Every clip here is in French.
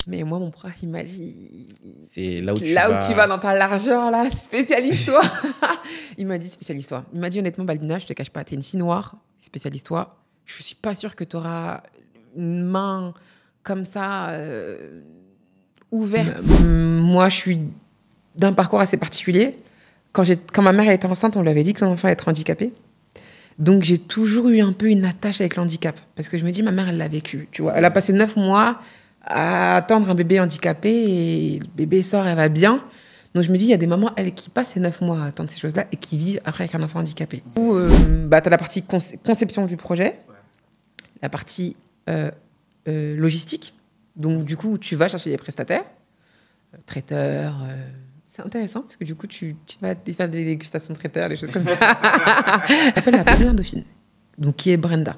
Mais moi, mon prof, il m'a dit... C'est là où tu Là vas... où tu vas dans ta largeur, là, spécialise-toi. Il m'a dit, spécialise-toi. Il m'a dit, honnêtement, Balbina, je te cache pas, t'es une fille noire, spécialise-toi. Je suis pas sûre que tu auras une main comme ça, ouverte. Moi, je suis d'un parcours assez particulier. Quand ma mère était enceinte, on lui avait dit que son enfant allait être handicapé. Donc, j'ai toujours eu un peu une attache avec le handicap. Parce que je me dis, ma mère, elle l'a vécu. Tu vois, elle a passé 9 mois à attendre un bébé handicapé et le bébé sort, elle va bien. Donc, je me dis, il y a des mamans, elles, qui passent ces 9 mois à attendre ces choses-là et qui vivent après avec un enfant handicapé. Tu as la partie conception du projet, la partie logistique. Donc, du coup, tu vas chercher les prestataires, traiteurs. C'est intéressant parce que du coup, tu vas faire des dégustations de traiteurs, des choses comme ça. J'appelle la première dauphine, donc qui est Brenda.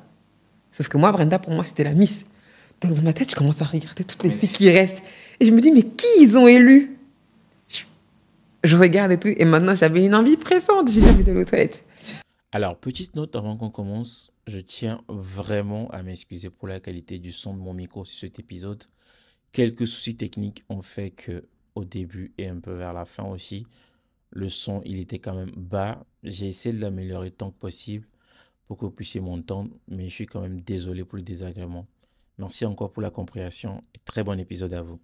Sauf que moi, Brenda, pour moi, c'était la Miss. Donc, dans ma tête, je commence à regarder toutes les filles qui restent. Et je me dis, mais qui ils ont élu? Je regarde et tout. Et maintenant, j'avais une envie pressante. J'ai jamais d'aller aux toilettes. Alors, petite note avant qu'on commence. Je tiens vraiment à m'excuser pour la qualité du son de mon micro sur cet épisode. Quelques soucis techniques ont fait que au début et un peu vers la fin aussi, le son, il était quand même bas. J'ai essayé de l'améliorer tant que possible pour que vous puissiez m'entendre, mais je suis quand même désolé pour le désagrément. Merci encore pour la compréhension et très bon épisode à vous.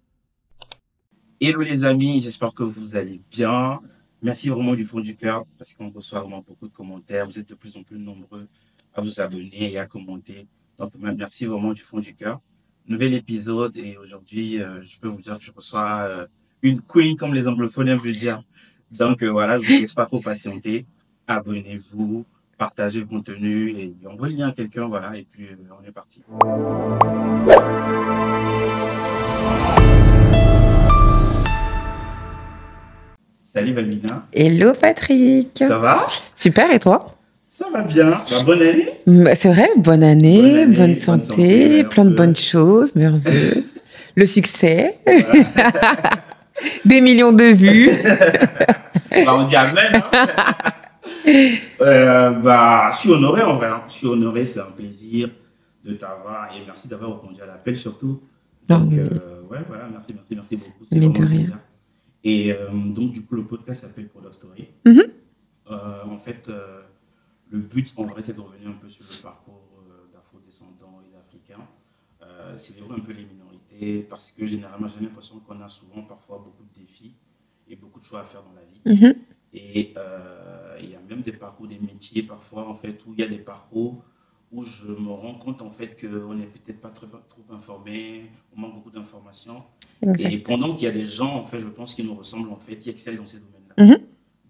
Hello les amis, j'espère que vous allez bien. Merci vraiment du fond du cœur parce qu'on reçoit vraiment beaucoup de commentaires. Vous êtes de plus en plus nombreux à vous abonner et à commenter. Donc merci vraiment du fond du cœur. Nouvel épisode et aujourd'hui, je peux vous dire que je reçois une queen comme les anglophones aiment le dire. Donc voilà, je ne vous laisse pas trop patienter. Abonnez-vous, partagez le contenu et envoyez le lien à quelqu'un, voilà, et puis on est parti. Salut Balbina. Hello Patrick. Ça va? Super, et toi? Ça va bien. Bah, bonne année. C'est vrai, bonne année, bonne santé, plein de bonnes choses, merveilleux. Le succès, voilà. Des millions de vues. Bah, on dit amen. Bah, je suis honoré en vrai. Hein. Je suis honoré, c'est un plaisir de t'avoir et merci d'avoir répondu à l'appel surtout. Donc, ouais, voilà, merci beaucoup. C'est vraiment un plaisir. Et donc, du coup, le podcast s'appelle Product Story. En fait, le but, en vrai, c'est de revenir un peu sur le parcours d'afro-descendants et d'Africains. Célébrer un peu les minorités, parce que généralement, j'ai l'impression qu'on a souvent, parfois, beaucoup de défis et beaucoup de choix à faire dans la vie. Et il y a même des parcours, des métiers, parfois, en fait, où il y a des parcours où je me rends compte, en fait, qu'on n'est peut-être pas trop informé, on manque beaucoup d'informations. Exact. Et pendant qu'il y a des gens, en fait, je pense qui nous ressemblent, en fait, qui excellent dans ces domaines-là.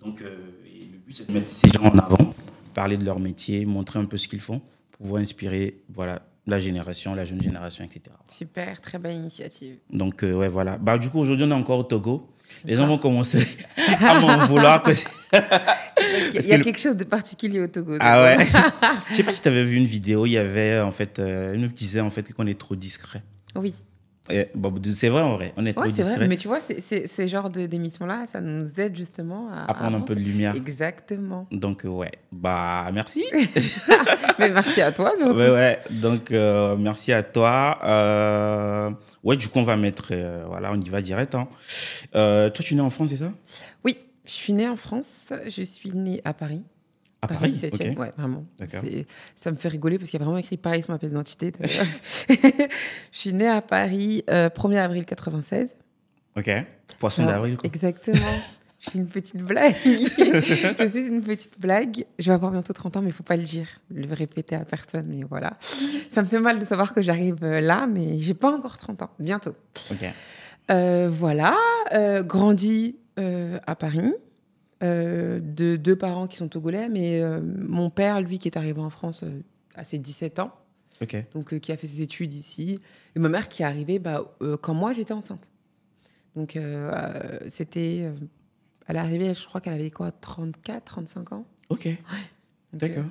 Donc, et le but, c'est de mettre ces gens en avant, parler de leur métier, montrer un peu ce qu'ils font, pour pouvoir inspirer, voilà, la jeune génération, etc. Super, très belle initiative. Donc, ouais, voilà. Bah, du coup, aujourd'hui, on est encore au Togo. Les gens vont commencer à m'en vouloir. Il y a quelque chose de particulier au Togo. Ah ouais. Je sais pas si tu avais vu une vidéo, il y avait, en fait, elle nous disait, en fait, qu'on est trop discret. Oui. Bon, c'est vrai en vrai, on est trop discret. Vrai. Mais tu vois, ces genres d'émissions-là, ça nous aide justement à prendre un peu de lumière. Exactement. Donc, ouais, bah, merci. Mais merci à toi surtout. Ouais. Donc, merci à toi. Ouais, du coup, on va mettre, voilà, on y va direct. Hein. Toi, tu es né en France, c'est ça? Oui, je suis née en France. Je suis née à Paris. À Paris, 17e, okay. Ouais, vraiment. Ça me fait rigoler parce qu'il y a vraiment écrit Paris sur ma pièce d'identité. Je suis née à Paris 1er avril 96. Ok. Poisson d'avril, quoi. Exactement. Je suis une petite blague. Je suis une petite blague. Je vais avoir bientôt 30 ans, mais il ne faut pas le dire, le répéter à personne. Mais voilà. Ça me fait mal de savoir que j'arrive là, mais je n'ai pas encore 30 ans. Bientôt. Ok. Voilà. Grandi à Paris. De 2 parents qui sont togolais, mais mon père, lui, qui est arrivé en France à ses 17 ans, donc qui a fait ses études ici, et ma mère qui est arrivée quand moi j'étais enceinte. Donc c'était à l'arrivée, je crois qu'elle avait quoi, 34, 35 ans. Ok. Ouais. D'accord.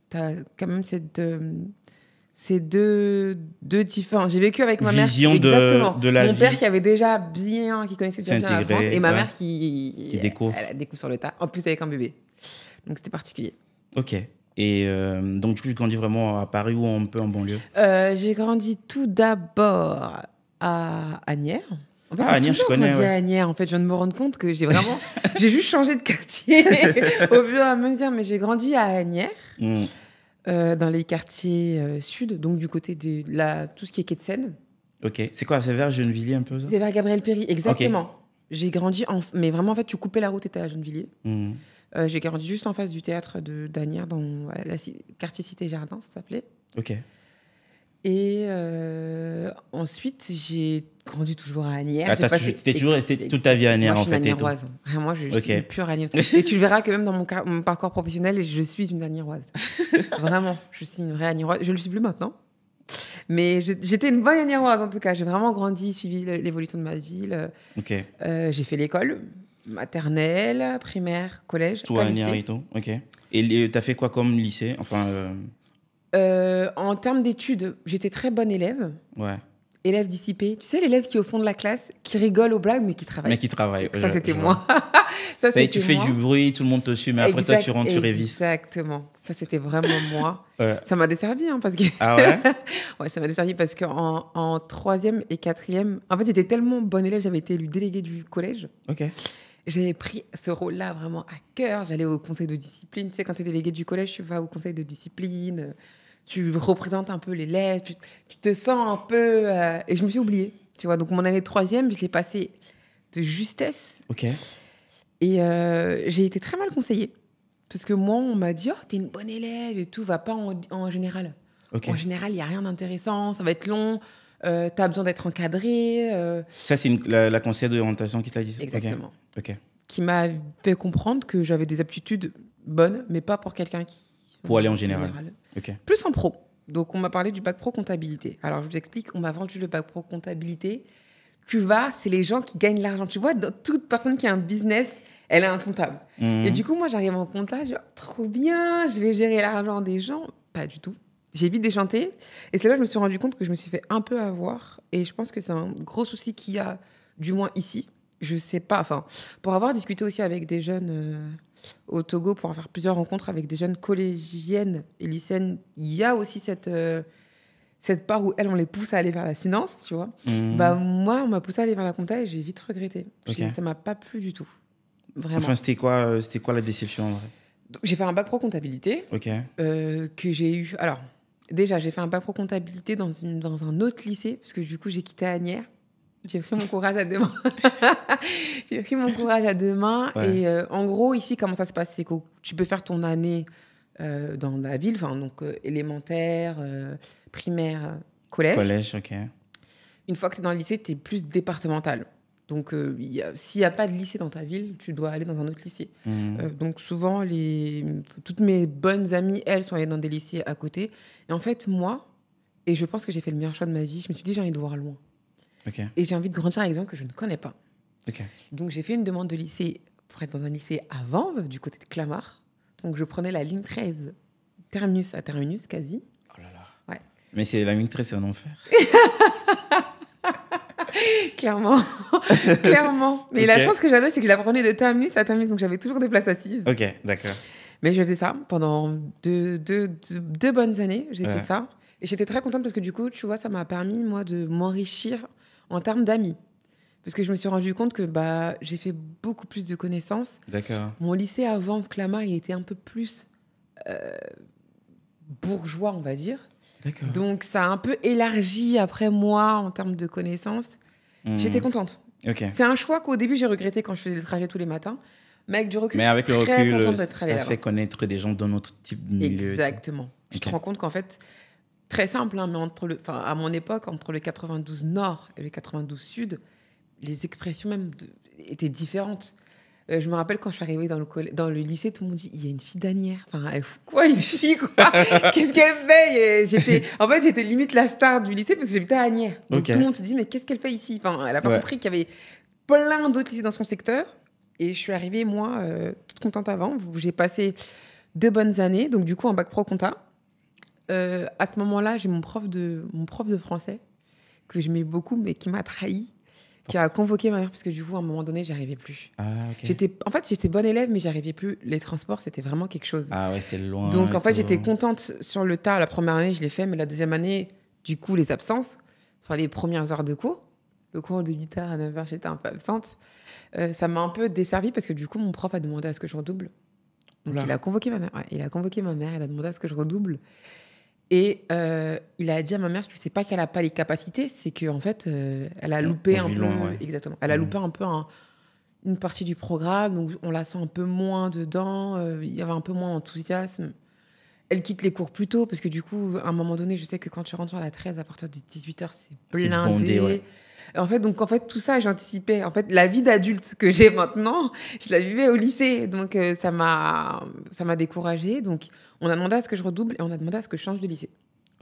T'as quand même ces deux différents. J'ai vécu avec ma mère. Vision de la vie. Mon père qui avait qui connaissait déjà bien la France, et ma mère qui découvre. Elle découvre sur le tas. En plus avec un bébé. Donc c'était particulier. Ok. Et donc du coup, tu grandis vraiment à Paris ou un peu en banlieue? J'ai grandi tout d'abord à Asnières. En fait, Asnières, je connais. À Asnières. En fait, je viens de me rendre compte que j'ai juste changé de quartier au fur et à mesure, mais j'ai grandi à Asnières, dans les quartiers sud, donc du côté de tout ce qui est quai de Seine. Ok. C'est quoi? C'est vers Gennevilliers un peu ça? C'est vers Gabriel Péri, exactement. Okay. J'ai grandi, mais vraiment, en fait, tu coupais la route, t'étais à Gennevilliers. J'ai grandi juste en face du théâtre d'Asnières, dans le quartier Cité-Jardin, ça s'appelait. Ok. Et ensuite, j'ai grandi toujours à Asnières. Tu étais toujours restée toute ta vie à Asnières, en fait. Moi, je suis une pure Asnières. Et tu le verras que même dans mon parcours professionnel, je suis une Asniéroise. Vraiment, je suis une vraie Asniéroise. Je ne le suis plus maintenant. Mais j'étais une bonne Asniéroise, en tout cas. J'ai vraiment grandi, suivi l'évolution de ma ville. Ok. J'ai fait l'école maternelle, primaire, collège. Tout à Asnières et tout. Ok. Et tu as fait quoi comme lycée? En termes d'études, j'étais très bonne élève. Ouais. Élève dissipé. Tu sais, l'élève qui est au fond de la classe, qui rigole aux blagues, mais qui travaille. Ça, c'était moi. Ça, c'était tu fais du bruit, tout le monde te suit, mais après, toi, tu rentres, tu révises. Exactement. Ça, c'était vraiment moi. Ouais. Ça m'a desservi, parce que... Ah ouais? Ouais, ça m'a desservi parce qu'en 3e et 4e, en fait, j'étais tellement bonne élève, j'avais été élue déléguée du collège. Ok. J'avais pris ce rôle-là vraiment à cœur. J'allais au conseil de discipline. Tu sais, quand tu es délégué du collège, tu vas au conseil de discipline. Tu représentes un peu l'élève. Tu te sens un peu... Et je me suis oubliée. Tu vois, donc mon année de 3e, je l'ai passée de justesse. Ok. Et j'ai été très mal conseillée. Parce que moi, on m'a dit, t'es une bonne élève et tout, va pas en général. Okay. En général, il n'y a rien d'intéressant, ça va être long. T'as besoin d'être encadré. Ça, c'est la conseillère d'orientation qui t'a dit ça? Exactement. Okay. Qui m'a fait comprendre que j'avais des aptitudes bonnes, mais pas pour quelqu'un qui... Pour aller en général. Okay. Plus en pro. Donc, on m'a parlé du bac pro comptabilité. Alors, je vous explique, on m'a vendu le bac pro comptabilité. C'est les gens qui gagnent l'argent. Tu vois, toute personne qui a un business, elle a un comptable. Et du coup, moi, j'arrive en compta, je dis, trop bien, je vais gérer l'argent des gens. Pas du tout. J'ai vite déchanté. Et c'est là que je me suis rendu compte que je me suis fait un peu avoir. Et je pense que c'est un gros souci qu'il y a, du moins ici. Je sais pas. Enfin, pour avoir discuté aussi avec des jeunes au Togo, pour avoir faire plusieurs rencontres avec des jeunes collégiennes et lycéennes, il y a aussi cette part où elles, on les pousse à aller vers la finance, tu vois. Moi, on m'a poussé à aller vers la compta et j'ai vite regretté. Okay. Ça m'a pas plu du tout. Vraiment. Enfin, c'était quoi la déception en vrai? Donc, j'ai fait un bac pro comptabilité que j'ai eu. Alors, déjà, j'ai fait un bac pro comptabilité dans un autre lycée, parce que du coup, j'ai quitté Asnières. J'ai pris mon courage à deux mains. Ouais. Et en gros, ici, comment ça se passe? C'est que tu peux faire ton année dans la ville, donc élémentaire, primaire, collège. Collège, ok. Une fois que tu es dans le lycée, tu es plus départemental. Donc, s'il n'y a pas de lycée dans ta ville, tu dois aller dans un autre lycée. Donc, souvent, toutes mes bonnes amies, elles, sont allées dans des lycées à côté. Et en fait, moi, et je pense que j'ai fait le meilleur choix de ma vie, je me suis dit, j'ai envie de voir loin. Okay. Et j'ai envie de grandir avec des gens que je ne connais pas. Okay. Donc, j'ai fait une demande de lycée pour être dans un lycée à Vanves, du côté de Clamart. Donc, je prenais la ligne 13, terminus à terminus, quasi. Oh là là. Ouais. Mais la ligne 13, c'est un enfer. Clairement. Mais okay. La chance que j'avais, c'est que je la prenais de terminus à terminus, donc j'avais toujours des places assises. Ok, d'accord. Mais je faisais ça pendant deux bonnes années. J'ai fait ça. Et j'étais très contente parce que du coup, tu vois, ça m'a permis, moi, de m'enrichir en termes d'amis. Parce que je me suis rendu compte que j'ai fait beaucoup plus de connaissances. D'accord. Mon lycée avant Clamart, il était un peu plus bourgeois, on va dire. D'accord. Donc, ça a un peu élargi après moi en termes de connaissances. J'étais contente. Okay. C'est un choix qu'au début, j'ai regretté quand je faisais le trajet tous les matins. Mais avec du recul, le recul, ça t'a fait connaître des gens dans notre type de milieu. Exactement. Tu te rends compte qu'en fait, très simple, mais à mon époque, entre le 92 Nord et le 92 Sud, les expressions même étaient différentes. Je me rappelle quand je suis arrivée dans le lycée, tout le monde dit il y a une fille d'Asnières. Enfin, elle fout quoi ici, quoi? Qu'est-ce qu'elle fait? Et j'étais limite la star du lycée parce que j'habitais à Asnières. Donc tout le monde se dit mais qu'est-ce qu'elle fait ici? Enfin, elle a pas compris qu'il y avait plein d'autres lycées dans son secteur. Et je suis arrivée, moi, toute contente avant. J'ai passé 2 bonnes années, donc du coup en bac pro compta. À ce moment-là, j'ai mon prof de français que j'aimais beaucoup, mais qui m'a trahi. Qui a convoqué ma mère parce que du coup, à un moment donné, j'arrivais plus. Ah, ok. J'étais bonne élève, mais j'arrivais plus. Les transports, c'était vraiment quelque chose. Ah ouais, c'était loin. Donc, en fait, j'étais contente sur le tas. La première année, je l'ai fait, mais la deuxième année, du coup, les absences sur les premières heures de cours, le cours de 8h à 9h, j'étais un peu absente. Ça m'a un peu desservi parce que du coup, mon prof a demandé à ce que je redouble. Donc, il a convoqué ma mère. Ouais, il a demandé à ce que je redouble. Et il a dit à ma mère, tu sais pas qu'elle a pas les capacités, c'est qu'en fait, elle a loupé un peu... Ouais. Exactement. Elle a loupé un peu une partie du programme, donc on la sent un peu moins dedans, il y avait un peu moins d'enthousiasme. Elle quitte les cours plus tôt, parce que du coup, à un moment donné, je sais que quand tu rentres à la 13, à partir de 18h, c'est blindé. Bondé, ouais. En fait, tout ça, j'anticipais. En fait, la vie d'adulte que j'ai maintenant, je la vivais au lycée. Donc, ça m'a découragée. Donc, on a demandé à ce que je redouble et on a demandé à ce que je change de lycée.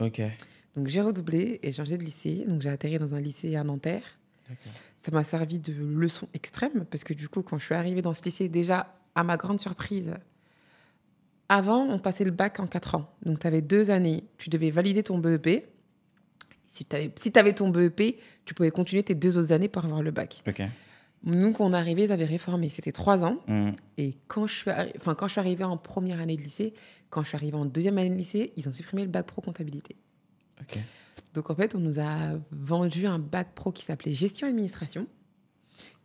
Ok. Donc, j'ai redoublé et changé de lycée. Donc, j'ai atterri dans un lycée à Nanterre. D'accord. Ça m'a servi de leçon extrême parce que du coup, quand je suis arrivée dans ce lycée, déjà, à ma grande surprise, avant, on passait le bac en 4 ans. Donc, tu avais 2 années. Tu devais valider ton BEP. Si tu avais ton BEP, tu pouvais continuer tes 2 autres années pour avoir le bac. Ok. Nous, quand on est arrivé, ils avaient réformé. C'était 3 ans. Et quand je suis arrivée en première année de lycée, quand je suis arrivée en deuxième année de lycée, ils ont supprimé le bac pro comptabilité. Ok. Donc, en fait, on nous a vendu un bac pro qui s'appelait gestion administration,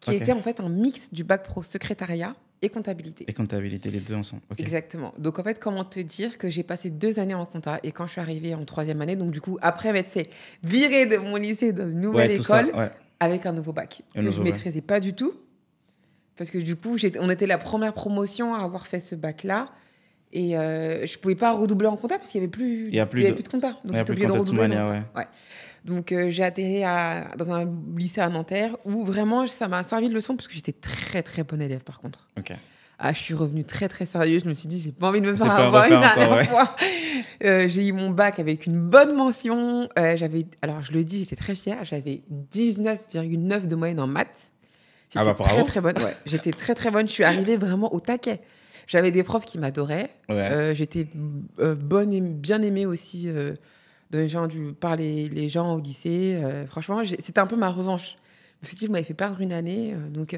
qui était en fait un mix du bac pro secrétariat et comptabilité. Et comptabilité, les deux ensemble. Okay. Exactement. Donc, en fait, comment te dire que j'ai passé 2 années en compta et quand je suis arrivée en 3e année, donc du coup, après m'être fait virer de mon lycée dans une nouvelle école, avec un nouveau bac que je ne maîtrisais pas du tout. Parce que du coup, on était la première promotion à avoir fait ce bac-là. Et je ne pouvais pas redoubler en compta parce qu'il n'y avait plus, plus de compta. Donc, j'étais obligée de redoubler. Donc, j'ai atterri dans un lycée à Nanterre où vraiment, ça m'a servi de leçon parce que j'étais très, très bonne élève par contre. Ok. Je suis revenue très, très sérieuse. Je me suis dit, j'ai pas envie de me faire avoir une dernière fois. J'ai eu mon bac avec une bonne mention. Alors, je le dis, j'étais très fière. J'avais 19,9 de moyenne en maths. J'étais très, très bonne. Ouais, j'étais très, très bonne. Je suis arrivée vraiment au taquet. J'avais des profs qui m'adoraient. Ouais. J'étais bonne et bien aimée aussi par les gens au lycée. Franchement, c'était un peu ma revanche. Je me suis dit, vous m'avez fait perdre une année. Donc,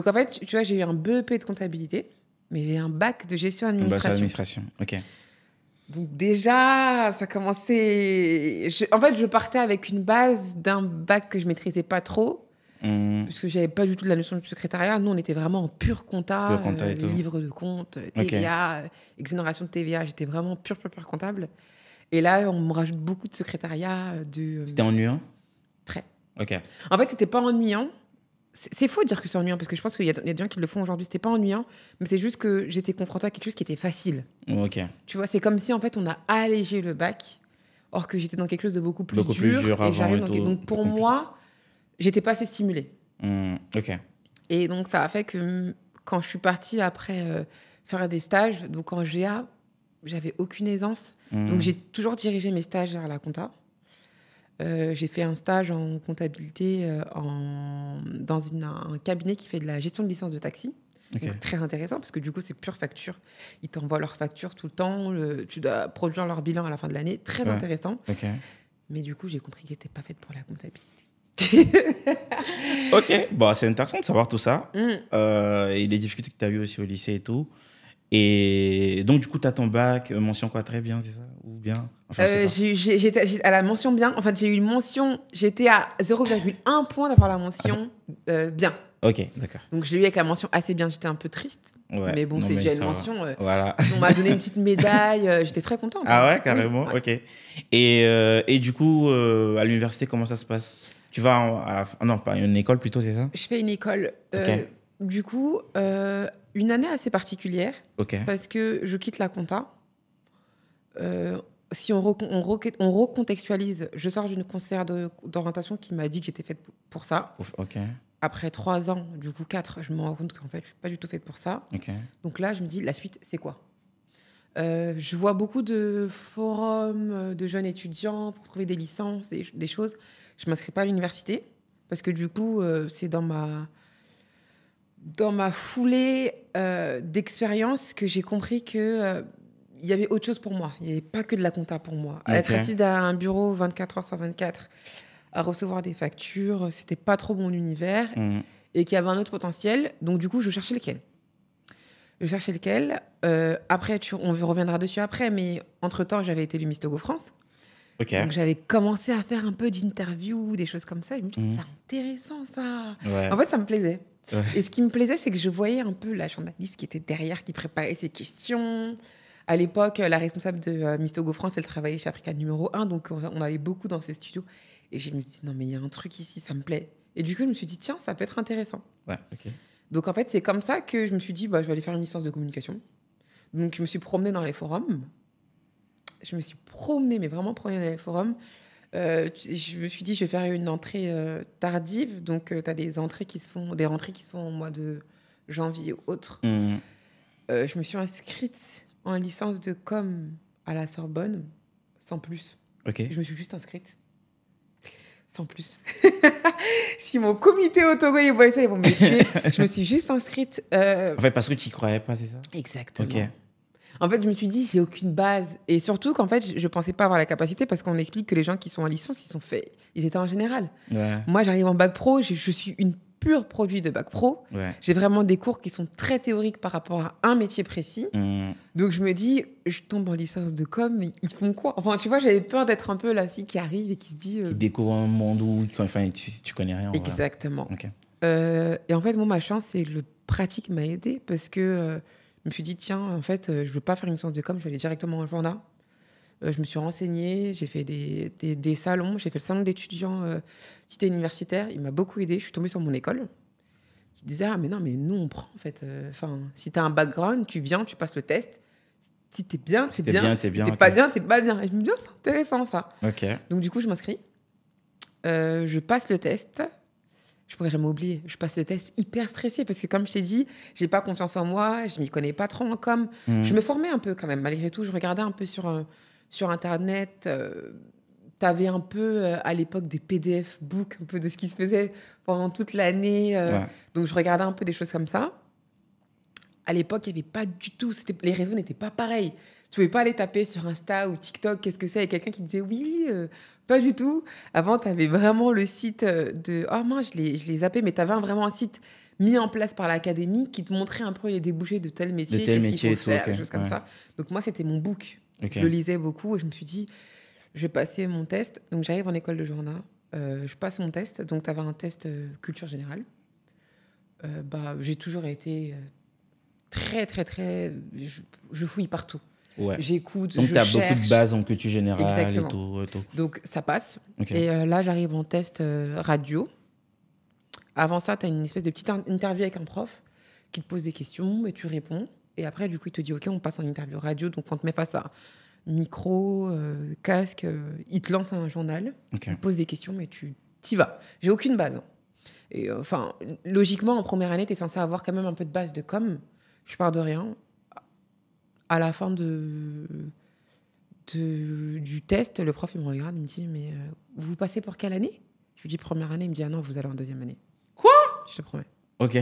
en fait, tu vois, j'ai eu un BEP de comptabilité, mais j'ai un bac de gestion administration. Ok. Donc déjà, ça commençait... En fait, je partais avec une base d'un bac que je ne maîtrisais pas trop, parce que je n'avais pas du tout de la notion du secrétariat. Nous, on était vraiment en pur compta, livre de compte, TVA, exonération de TVA. J'étais vraiment pur comptable. Et là, on me rajoute beaucoup de secrétariat. C'était ennuyant ? Très. Ok. En fait, c'était pas ennuyant. C'est faux de dire que c'est ennuyant, parce que je pense qu'il y a des gens qui le font aujourd'hui. C'était pas ennuyant, mais c'est juste que j'étais confrontée à quelque chose qui était facile. Ok. Tu vois, c'est comme si, en fait, on a allégé le bac, or que j'étais dans quelque chose de beaucoup plus dur avant donc, pour moi, j'étais pas assez stimulée. Ok. Et donc, ça a fait que quand je suis partie après faire des stages, donc en GA, j'avais aucune aisance. Donc, j'ai toujours dirigé mes stages vers la compta. J'ai fait un stage en comptabilité dans un cabinet qui fait de la gestion de licence de taxi. Okay. Donc, très intéressant parce que du coup, c'est pure facture. Ils t'envoient leurs factures tout le temps. Tu dois produire leur bilan à la fin de l'année. Très intéressant. Okay. Mais du coup, j'ai compris que j'étais pas faite pour la comptabilité. Ok, bon, c'est intéressant de savoir tout ça. Et les difficultés que tu as eues aussi au lycée et tout. Et donc, du coup, tu as ton bac, mention quoi, très bien, c'est ça? Ou bien enfin, j'étais à la mention bien. En fait, j'ai eu une mention, j'étais à 0,1 point d'avoir la mention bien. Ok, d'accord. Donc, je l'ai eu avec la mention assez bien. J'étais un peu triste. Ouais, mais bon, c'est déjà une mention. Voilà. On m'a donné une petite médaille. J'étais très contente. Ah ouais, carrément. Oui. Ok. Et du coup, à l'université, comment ça se passe? Tu vas non, pas une école plutôt, c'est ça? Je fais une école. Du coup, une année assez particulière. Parce que je quitte la compta. Si on recontextualise, je sors d'une conseillère d'orientation qui m'a dit que j'étais faite pour ça. Après 3 ans, du coup 4, je me rends compte qu'en fait, je ne suis pas du tout faite pour ça. Donc là, je me dis, la suite, c'est quoi? Je vois beaucoup de forums de jeunes étudiants pour trouver des licences, des choses. Je ne m'inscris pas à l'université parce que du coup, c'est dans ma foulée d'expérience que j'ai compris qu'il y avait autre chose pour moi. Il n'y avait pas que de la compta pour moi. Être assise à un bureau 24 heures sur 24, à recevoir des factures, c'était pas trop mon univers et qu'il y avait un autre potentiel. Donc du coup, je cherchais lequel. Après, on reviendra dessus après, mais entre-temps, j'avais été Miss Togo France. Ok. Donc, j'avais commencé à faire un peu d'interviews, des choses comme ça. Je me disais, c'est intéressant, ça. Ouais. En fait, ça me plaisait. Ouais. Et ce qui me plaisait, c'est que je voyais un peu la journaliste qui était derrière, qui préparait ses questions. À l'époque, la responsable de Miss Togo France, elle travaillait chez Africa numéro 1, donc on allait beaucoup dans ses studios. Et je me dis, non, mais il y a un truc ici, ça me plaît. Et du coup, je me suis dit, tiens, ça peut être intéressant. Ouais, ok. Donc, en fait, c'est comme ça que je me suis dit, bah, je vais aller faire une licence de communication. Donc, je me suis promenée dans les forums. Je me suis promenée, mais vraiment promenée dans les forums. Je me suis dit, je vais faire une entrée tardive. Donc, tu as des rentrées qui se font au mois de janvier ou autre. Je me suis inscrite en licence de com à la Sorbonne, sans plus. Ok. Je me suis juste inscrite. Sans plus. Si mon comité au Togo, ils voient ça, ils vont me tuer. Je me suis juste inscrite. En fait, parce que tu n'y croyais pas, c'est ça? Exactement. Ok. En fait, je me suis dit, j'ai aucune base. Et surtout qu'en fait, je pensais pas avoir la capacité parce qu'on explique que les gens qui sont en licence, ils étaient en général. Ouais. Moi, j'arrive en bac pro, je suis une pure produit de bac pro. Ouais. J'ai vraiment des cours qui sont très théoriques par rapport à un métier précis. Donc, je me dis, je tombe en licence de com, mais ils font quoi? Enfin, tu vois, j'avais peur d'être un peu la fille qui arrive et qui se dit... Qui découvre un monde où enfin, tu connais rien. Exactement. Ok. Et en fait, moi, ma chance, c'est le pratique m'a aidée parce que je me suis dit, tiens, en fait, je veux pas faire une licence de com, je vais aller directement en journal. Je me suis renseignée, j'ai fait des salons, j'ai fait le salon d'étudiants cité universitaire. Il m'a beaucoup aidée. Je suis tombée sur mon école. Je disais, ah, mais non, mais nous, on prend, en fait. Si tu as un background, tu viens, tu passes le test. Si t'es bien, t'es bien. T'es bien. Si t'es pas bien, t'es pas bien. Et je me dis, oh, c'est intéressant, ça. Ok. Donc, du coup, je m'inscris. Je passe le test. Je pourrais jamais oublier. Je passe le test hyper stressée parce que, comme je t'ai dit, j'ai pas confiance en moi, je m'y connais pas trop en com. Je me formais un peu quand même, malgré tout. Je regardais un peu sur Internet. T'avais un peu, à l'époque, des PDF books, un peu de ce qui se faisait pendant toute l'année. Ouais. Donc, je regardais un peu des choses comme ça. À l'époque, il n'y avait pas du tout... Les réseaux n'étaient pas pareils. Tu ne pouvais pas aller taper sur Insta ou TikTok, qu'est-ce que c'est, et quelqu'un qui disait oui, pas du tout. Avant, tu avais vraiment le site de... Oh mince, je l'ai zappé, mais tu avais vraiment un site mis en place par l'académie qui te montrait un peu les débouchés de tel métier, qu'est-ce qu'il faut faire, des choses comme ça. Donc moi, c'était mon book. Okay. Je le lisais beaucoup et je me suis dit, je vais passer mon test. Donc j'arrive en école de journal, je passe mon test. Donc tu avais un test culture générale. J'ai toujours été... très, je fouille partout. Ouais. J'écoute, donc, je as cherche. Donc, tu as beaucoup de bases en culture générale. Exactement. Et tout. Donc, ça passe. Okay. Et là, j'arrive en test radio. Avant ça, tu as une espèce de petite interview avec un prof qui te pose des questions et tu réponds. Et après, du coup, il te dit, OK, on passe en interview radio. Donc, on te met face à micro, casque. Il te lance un journal. Okay. Il te pose des questions, mais tu t'y vas. J'ai aucune base. Et logiquement, en première année, tu es censé avoir quand même un peu de base de com. Je pars de rien. À la fin du test, le prof, il me regarde, il me dit, mais vous passez pour quelle année? Je lui dis première année, il me dit, ah non, vous allez en deuxième année. Quoi? Je te promets. Ok.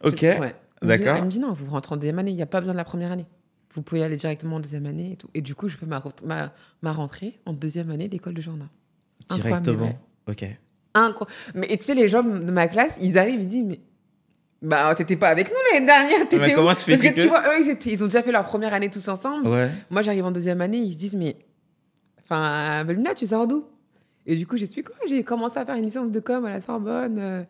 Ok. Ouais. D'accord. Il me dit, non, vous rentrez en deuxième année, il n'y a pas besoin de la première année. Vous pouvez aller directement en deuxième année et tout. Et du coup, je fais ma rentrée en deuxième année d'école de journal. Directement. Ok. Mais tu sais, les gens de ma classe, ils arrivent, ils disent, mais t'étais pas avec nous l'année dernière. Mais comment se fait-il que tu vois, eux, ils ont déjà fait leur première année tous ensemble. Ouais. Moi, j'arrive en deuxième année, ils se disent, mais Belmina, tu sors d'où? Et du coup, j'explique, j'ai commencé à faire une licence de com à la Sorbonne.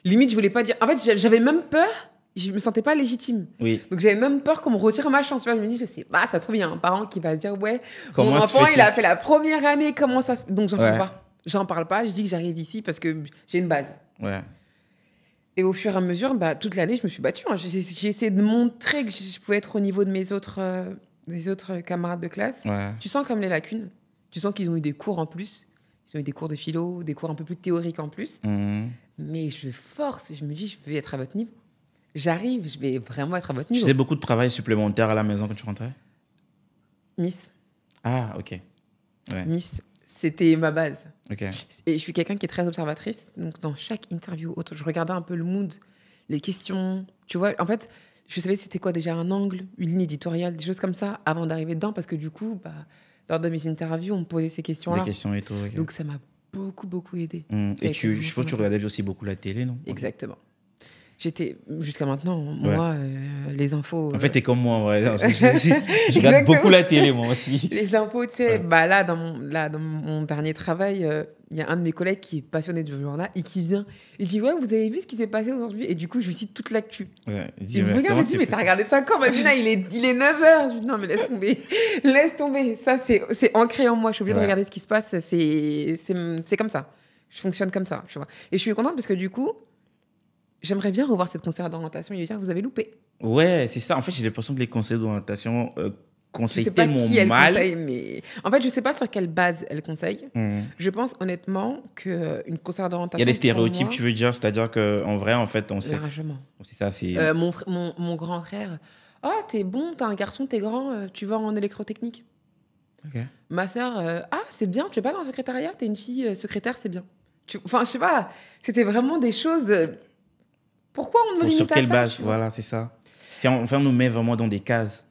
Limite, je voulais pas dire. En fait, j'avais même peur. Je me sentais pas légitime. Oui. Donc, j'avais même peur qu'on me retire ma chance. Tu vois, je me dis, je sais pas, ça se trouve, il y a un parent qui va se dire, ouais, mon enfant, il a fait la première année, comment ça... Donc, j'en parle pas. Je dis que j'arrive ici parce que j'ai une base. Ouais. Et au fur et à mesure, toute l'année, je me suis battue. J'ai essayé de montrer que je pouvais être au niveau de des autres camarades de classe. Ouais. Tu sens comme les lacunes. Tu sens qu'ils ont eu des cours en plus. Ils ont eu des cours de philo, des cours un peu plus théoriques en plus. Mais je force. Je me dis, je vais être à votre niveau. J'arrive, je vais vraiment être à votre niveau. Tu faisais beaucoup de travail supplémentaire à la maison quand tu rentrais? Miss. Ah, ok. Ouais. Miss, c'était ma base. Okay. Et je suis quelqu'un qui est très observatrice. Donc, dans chaque interview, je regardais un peu le mood, les questions. Tu vois, en fait, je savais c'était quoi déjà un angle, une ligne éditoriale, des choses comme ça, avant d'arriver dedans. Parce que du coup, lors de mes interviews, on me posait ces questions-là. Des questions et tout. Okay. Donc, ça m'a beaucoup aidé. Et je suppose que tu regardais aussi beaucoup la télé, non? Exactement. Jusqu'à maintenant, moi, les infos... En fait, t'es comme moi, ouais. Je regarde beaucoup la télé, moi aussi. Les infos, tu sais, là, dans mon dernier travail, il y a un de mes collègues qui est passionné de journal et qui vient. Il dit, ouais, vous avez vu ce qui s'est passé aujourd'hui? Et du coup, je lui cite toute l'actu. Ouais, il me regarde et dit, mais t'as regardé ça quand? Mamina, il est 9h. Je lui dis, non, mais laisse tomber. Laisse tomber. Ça, c'est ancré en moi. Je suis obligée de regarder ce qui se passe. C'est comme ça. Je fonctionne comme ça, tu vois. Et je suis contente parce que du coup, j'aimerais bien revoir cette conseillère d'orientation et lui dire, vous avez loupé. Ouais, c'est ça. En fait, j'ai l'impression que les conseils d'orientation conseillent tellement mal. Je sais pas qui elle conseille, mais... En fait, je sais pas sur quelle base elle conseille. Je pense honnêtement qu'une conseillère d'orientation... Il y a des stéréotypes, moi, tu veux dire? C'est-à-dire qu'en vrai, en fait, on sait... Largement. C'est ça, c'est... mon grand frère... Ah, t'es bon, t'es un garçon, t'es grand, tu vas en électrotechnique. Okay. Ma sœur... Ah, c'est bien, tu es pas dans le secrétariat? T'es une fille secrétaire, c'est bien. Enfin, je sais pas. C'était vraiment des choses... Pourquoi on nous limite à ça? Sur quelle base? Voilà, c'est ça. Enfin, on nous met vraiment dans des cases.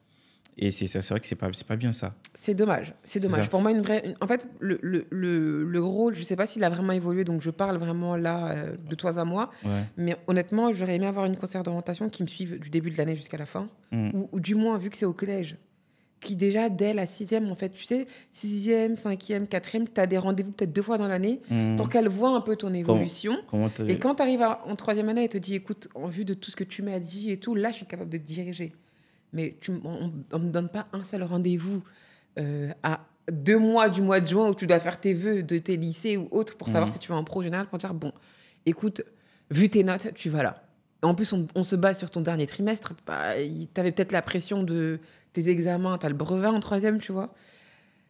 Et c'est vrai que c'est pas bien ça. C'est dommage. C'est dommage. Pour moi, en fait, le rôle, je sais pas s'il a vraiment évolué, donc je parle vraiment là de toi à moi. Ouais. Mais honnêtement, j'aurais aimé avoir une conseillère d'orientation qui me suive du début de l'année jusqu'à la fin. Ou du moins, vu que c'est au collège, qui déjà, dès la 6e, en fait, tu sais, 6e, 5e, 4e, tu as des rendez-vous peut-être 2 fois dans l'année pour qu'elle voit un peu ton évolution. Et quand tu arrives en 3e année, elle te dit, écoute, en vue de tout ce que tu m'as dit et tout, là, je suis capable de te diriger. Mais on ne me donne pas un seul rendez-vous à 2 mois du mois de juin où tu dois faire tes vœux de tes lycées ou autres pour savoir si tu vas en pro général, pour dire, bon, écoute, vu tes notes, tu vas là. En plus, on se base sur ton dernier trimestre. Tu avais peut-être la pression de tes examens, tu as le brevet en 3e, tu vois.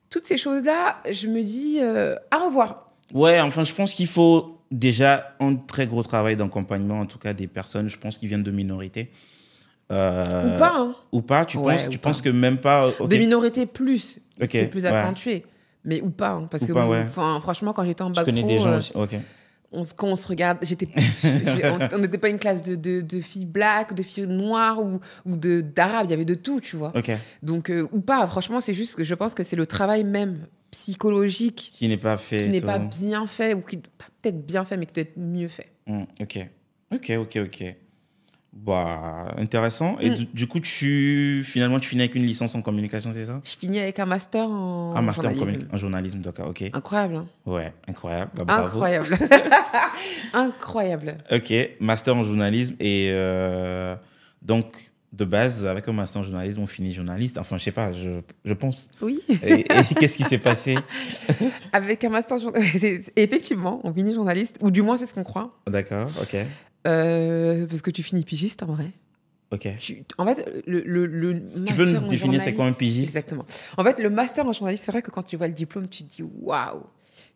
Toutes ces choses-là, je me dis, à revoir. Ouais, enfin, je pense qu'il faut déjà un très gros travail d'accompagnement, en tout cas des personnes, je pense, qui viennent de minorités. Ou pas, hein. Ou pas, tu penses que même pas... Okay. De minorité plus, c'est plus accentué. Mais ou pas, hein, parce que franchement, quand j'étais en bac pro... Je connais des gens aussi, quand on se regarde, on n'était pas une classe de filles black, de filles noires ou d'arabes, il y avait de tout, tu vois. Donc, ou pas, franchement, c'est juste que je pense que c'est le travail même psychologique qui n'est pas fait, qui n'est pas bien fait, ou qui peut-être bien fait, mais qui doit être mieux fait. Ok. Bah, intéressant. Et du coup, finalement, tu finis avec une licence en communication, c'est ça? Je finis avec un master en journalisme. En journalisme, d'accord, ok. Incroyable, hein? Ouais, incroyable. Bah, incroyable. Incroyable. Ok, master en journalisme. Et donc, de base, avec un master en journalisme, on finit journaliste. Enfin, je sais pas, je pense. Oui. Et qu'est-ce qui s'est passé? Avec un master en journalisme, effectivement, on finit journaliste, ou du moins, c'est ce qu'on croit. D'accord, ok. Parce que tu finis pigiste, en vrai. Ok. En fait, le tu peux nous définir c'est quoi un pigiste? Exactement. En fait, le master en journaliste, c'est vrai que quand tu vois le diplôme, tu te dis waouh.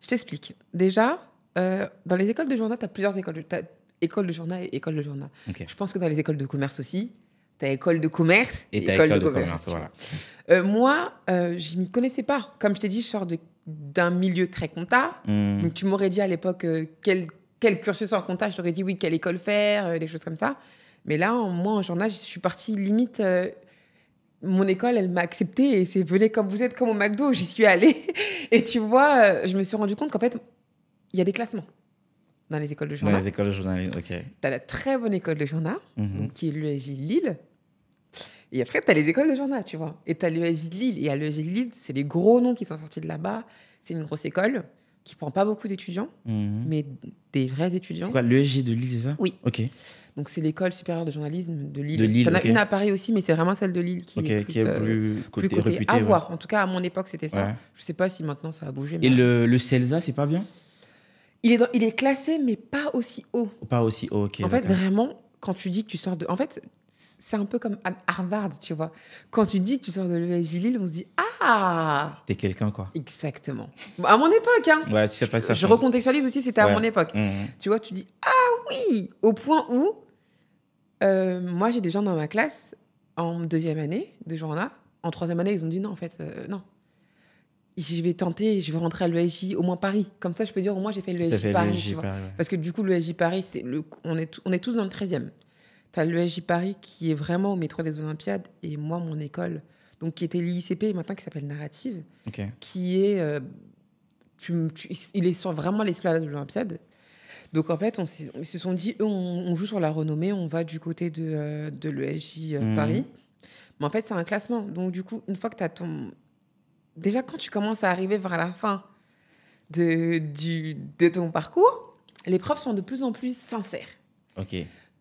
Je t'explique. Déjà, dans les écoles de journal, tu as plusieurs écoles. Tu as école de journal et école de journal. Okay. Je pense que dans les écoles de commerce aussi, tu as école de commerce et école de commerce. Voilà. Moi, je m'y connaissais pas. Comme je t'ai dit, je sors d'un milieu très compta. Donc, tu m'aurais dit à l'époque quel cursus en compta, je t'aurais dit oui, quelle école faire, des choses comme ça. Mais là, moi, en journal, je suis partie limite... mon école, elle m'a acceptée et c'est venez comme vous êtes, comme au McDo, j'y suis allée. Et tu vois, je me suis rendu compte qu'en fait, il y a des classements dans les écoles de journal. Dans les écoles de journalisme, ok. Tu as la très bonne école de journal, qui est l'ESJ Lille. Et après, tu as les écoles de journal, tu vois. Et tu as l'ESJ Lille. Et à l'ESJ Lille, c'est les gros noms qui sont sortis de là-bas. C'est une grosse école qui prend pas beaucoup d'étudiants, mais des vrais étudiants. C'est quoi, l'ESJ de Lille, c'est ça? Oui. Ok. Donc, c'est l'école supérieure de journalisme de Lille. De Lille, t'en as une à Paris aussi, mais c'est vraiment celle de Lille qui est plus cotée. Réputée, à voir. En tout cas, à mon époque, c'était ça. Ouais. Je sais pas si maintenant, ça a bougé. Et le CELSA, c'est pas bien? Il est classé, mais pas aussi haut. Pas aussi haut, ok. En fait, vraiment, quand tu dis que tu sors de... En fait, c'est un peu comme à Harvard, tu vois. Quand tu dis que tu sors de l'ESJ Lille, on se dit « Ah !» T'es quelqu'un, quoi. Exactement. À mon époque, hein. Ouais, tu sais pas ça. Je recontextualise aussi, c'était à mon époque. Tu vois, tu dis « Ah oui !» Au point où, moi, j'ai des gens dans ma classe, en 2e année de journal. En 3e année, ils ont dit « Non, en fait, non. Je vais tenter, je vais rentrer à l'ESJ, au moins Paris. Comme ça, je peux dire, au moins, j'ai fait l'ESJ Paris. Tu vois. Parce que du coup, l'ESJ Paris, on est tous dans le 13e. Tu as l'ESJ Paris qui est vraiment au métro des Olympiades. Et moi, mon école, donc, qui était l'ICP, et maintenant qui s'appelle Narrative, qui est... il est sur vraiment l'esplanade de l'Olympiade. Donc, en fait, ils se sont dit, eux, on joue sur la renommée, on va du côté de l'ESJ Paris. Mais en fait, c'est un classement. Donc, du coup, une fois que tu as ton... Déjà, quand tu commences à arriver vers la fin de ton parcours, les profs sont de plus en plus sincères. Ok.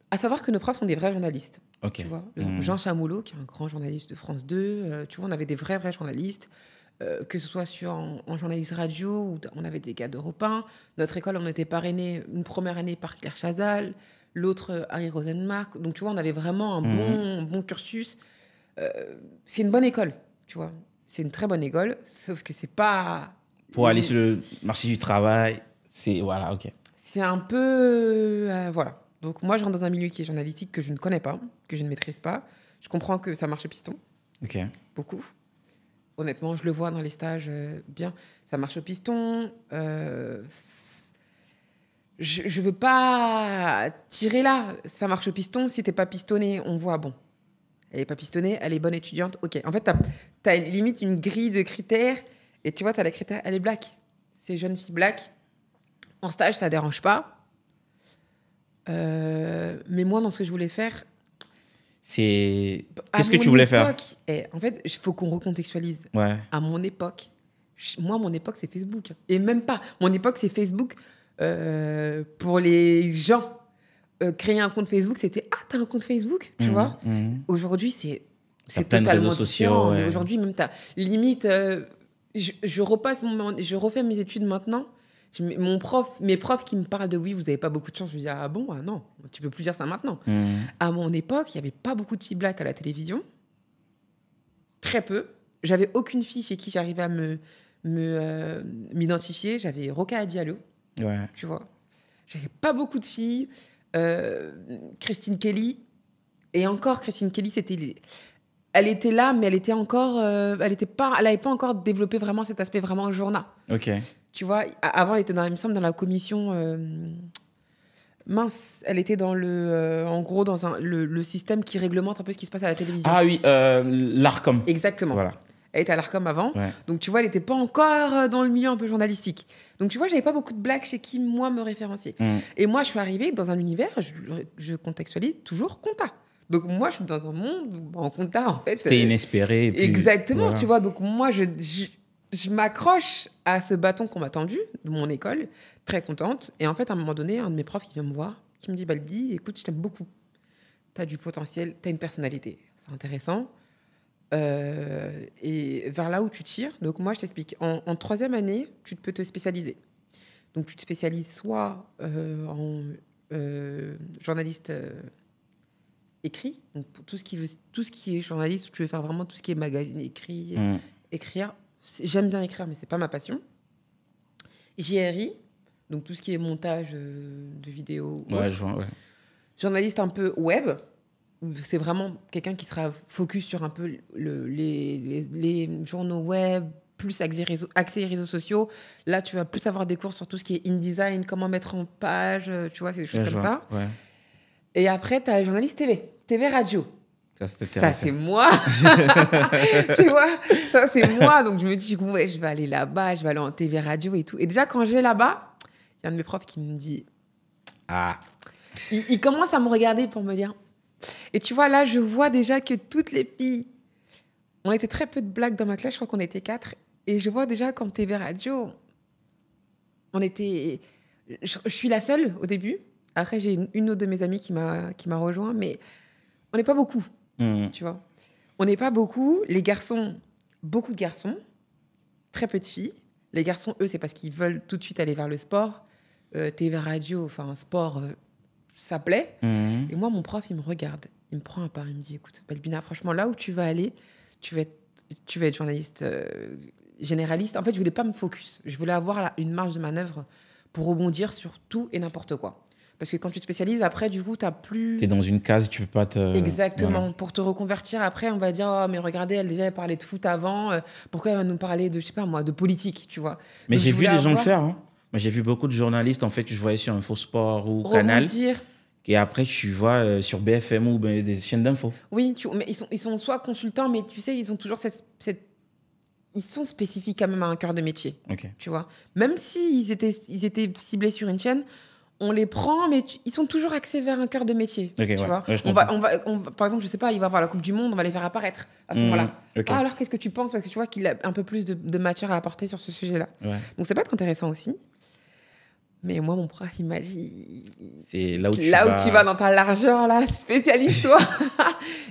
À savoir que nos profs sont des vrais journalistes. Ok. Tu vois, Jean Chamoulot, qui est un grand journaliste de France 2, tu vois, on avait des vrais journalistes, que ce soit en journaliste radio, ou on avait des gars d'Europe 1. Notre école, on était parrainés une première année par Claire Chazal, l'autre Harry Rosenmark. Donc, tu vois, on avait vraiment un bon cursus. C'est une bonne école, tu vois. C'est une très bonne école, sauf que c'est pas... Pour aller sur le marché du travail, c'est... Voilà, ok. C'est un peu... voilà. Donc, moi, je rentre dans un milieu qui est journalistique que je ne connais pas, que je ne maîtrise pas. Je comprends que ça marche au piston. Ok. Beaucoup. Honnêtement, je le vois dans les stages bien. Ça marche au piston. Je ne veux pas tirer là. Ça marche au piston. Si tu n'es pas pistonné, on voit, bon, elle n'est pas pistonnée, elle est bonne étudiante. Ok. En fait, tu as limite une grille de critères. Et tu vois, tu as les critères, elle est black. C'est jeune fille black. En stage, ça ne dérange pas. Mais moi, dans ce que je voulais faire... Qu'est-ce que tu voulais faire? En fait, il faut qu'on recontextualise. Ouais. À mon époque, mon époque, c'est Facebook. Et même pas. Mon époque, c'est Facebook. Pour les gens, créer un compte Facebook, c'était « Ah, t'as un compte Facebook ?» Tu vois. Aujourd'hui, c'est totalement différent. Ouais. Aujourd'hui, même limite... je refais mes études maintenant. Mes profs qui me parlent de oui, vous n'avez pas beaucoup de chance, je me dis ah bon, ah non, tu peux plus dire ça maintenant. À mon époque, il n'y avait pas beaucoup de filles black à la télévision, très peu. J'avais aucune fille chez qui j'arrivais à m'identifier. J'avais Rokhaya Diallo, tu vois. J'avais pas beaucoup de filles. Christine Kelly, et encore Christine Kelly, elle était là, mais elle était encore, elle n'avait pas encore développé vraiment cet aspect vraiment journal. Ok. Tu vois, avant, elle était il me semble, dans la commission... mince, elle était dans en gros, dans le système qui réglemente un peu ce qui se passe à la télévision. Ah oui, l'Arcom. Exactement. Voilà. Elle était à l'Arcom avant. Ouais. Donc, tu vois, elle n'était pas encore dans le milieu un peu journalistique. Donc, tu vois, j'avais pas beaucoup de blagues chez qui, moi, me référencier. Et moi, je suis arrivée dans un univers, je contextualise toujours compta. Donc, moi, je suis dans un monde en compta, en fait. C'était inespéré. Et puis, exactement, voilà. tu vois. Donc, moi, je m'accroche à ce bâton qu'on m'a tendu de mon école, très contente. Et en fait, à un moment donné, un de mes profs qui vient me voir, qui me dit « Balbi, écoute, je t'aime beaucoup. Tu as du potentiel, tu as une personnalité. C'est intéressant. Et vers là où tu tires, donc moi, je t'explique. En troisième année, tu peux te spécialiser. Donc, tu te spécialises soit en journaliste écrit, donc pour tout ce qui est journaliste, où tu veux faire vraiment tout ce qui est magazine écrit, écrire. J'aime bien écrire, mais c'est pas ma passion. JRI, donc tout ce qui est montage de vidéos. Ouais, je vois, ouais. Journaliste un peu web, c'est vraiment quelqu'un qui sera focus sur un peu les journaux web, plus axé réseaux sociaux. Là, tu vas plus avoir des cours sur tout ce qui est InDesign, comment mettre en page, tu vois, c'est des choses comme ça. Ouais. Et après, tu as journaliste TV radio. Ça, c'est moi. Tu vois, ça, c'est moi. Donc, je me dis, ouais, je vais aller là-bas, je vais aller en TV radio et tout. Et déjà, quand je vais là-bas, il y a un de mes profs qui me dit... Ah. Il commence à me regarder pour me dire... Et tu vois, là, je vois déjà que toutes les filles... On était très peu de blagues dans ma classe, je crois qu'on était 4. Et je vois déjà qu'en TV radio, on était... Je suis la seule au début. Après, j'ai une autre de mes amies qui m'a rejoint, mais on n'est pas beaucoup. Tu vois, on n'est pas beaucoup. Les garçons, beaucoup de garçons, très peu de filles. Les garçons, eux, c'est parce qu'ils veulent tout de suite aller vers le sport. TV radio, enfin, sport, ça plaît. Et moi, mon prof, il me regarde, il me prend à part, il me dit, écoute, Balbina, franchement, là où tu vas aller, tu vas être journaliste généraliste. En fait, je voulais pas me focus. Je voulais avoir une marge de manœuvre pour rebondir sur tout et n'importe quoi. Parce que quand tu te spécialises, après, du coup, tu n'as plus... Tu es dans une case, tu peux pas te... Exactement. Voilà. Pour te reconvertir, après, on va dire, oh, mais regardez, elle parlait de foot avant, pourquoi elle va nous parler de, je sais pas moi, de politique, tu vois. Mais donc, j'ai vu des gens le faire. Hein. Moi, j'ai vu beaucoup de journalistes, en fait, que je voyais sur InfoSport ou Canal. Et après, tu vois sur BFM ou des chaînes d'infos. Oui, mais ils sont soit consultants, mais tu sais, ils ont toujours ils sont spécifiques quand même à un cœur de métier. Okay. Tu vois. Même s'ils étaient ciblés sur une chaîne, on les prend, mais ils sont toujours axés vers un cœur de métier. Okay, tu vois. Ouais, Par exemple, je sais pas, il va avoir la Coupe du Monde, on va les faire apparaître à ce moment-là. Okay. Ah, alors qu'est-ce que tu penses? Parce que tu vois qu'il a un peu plus de matière à apporter sur ce sujet-là. Ouais. Donc ça peut être intéressant aussi. Mais moi, mon prof, il m'a dit... C'est là où tu vas dans ta largeur, là, spécialise-toi.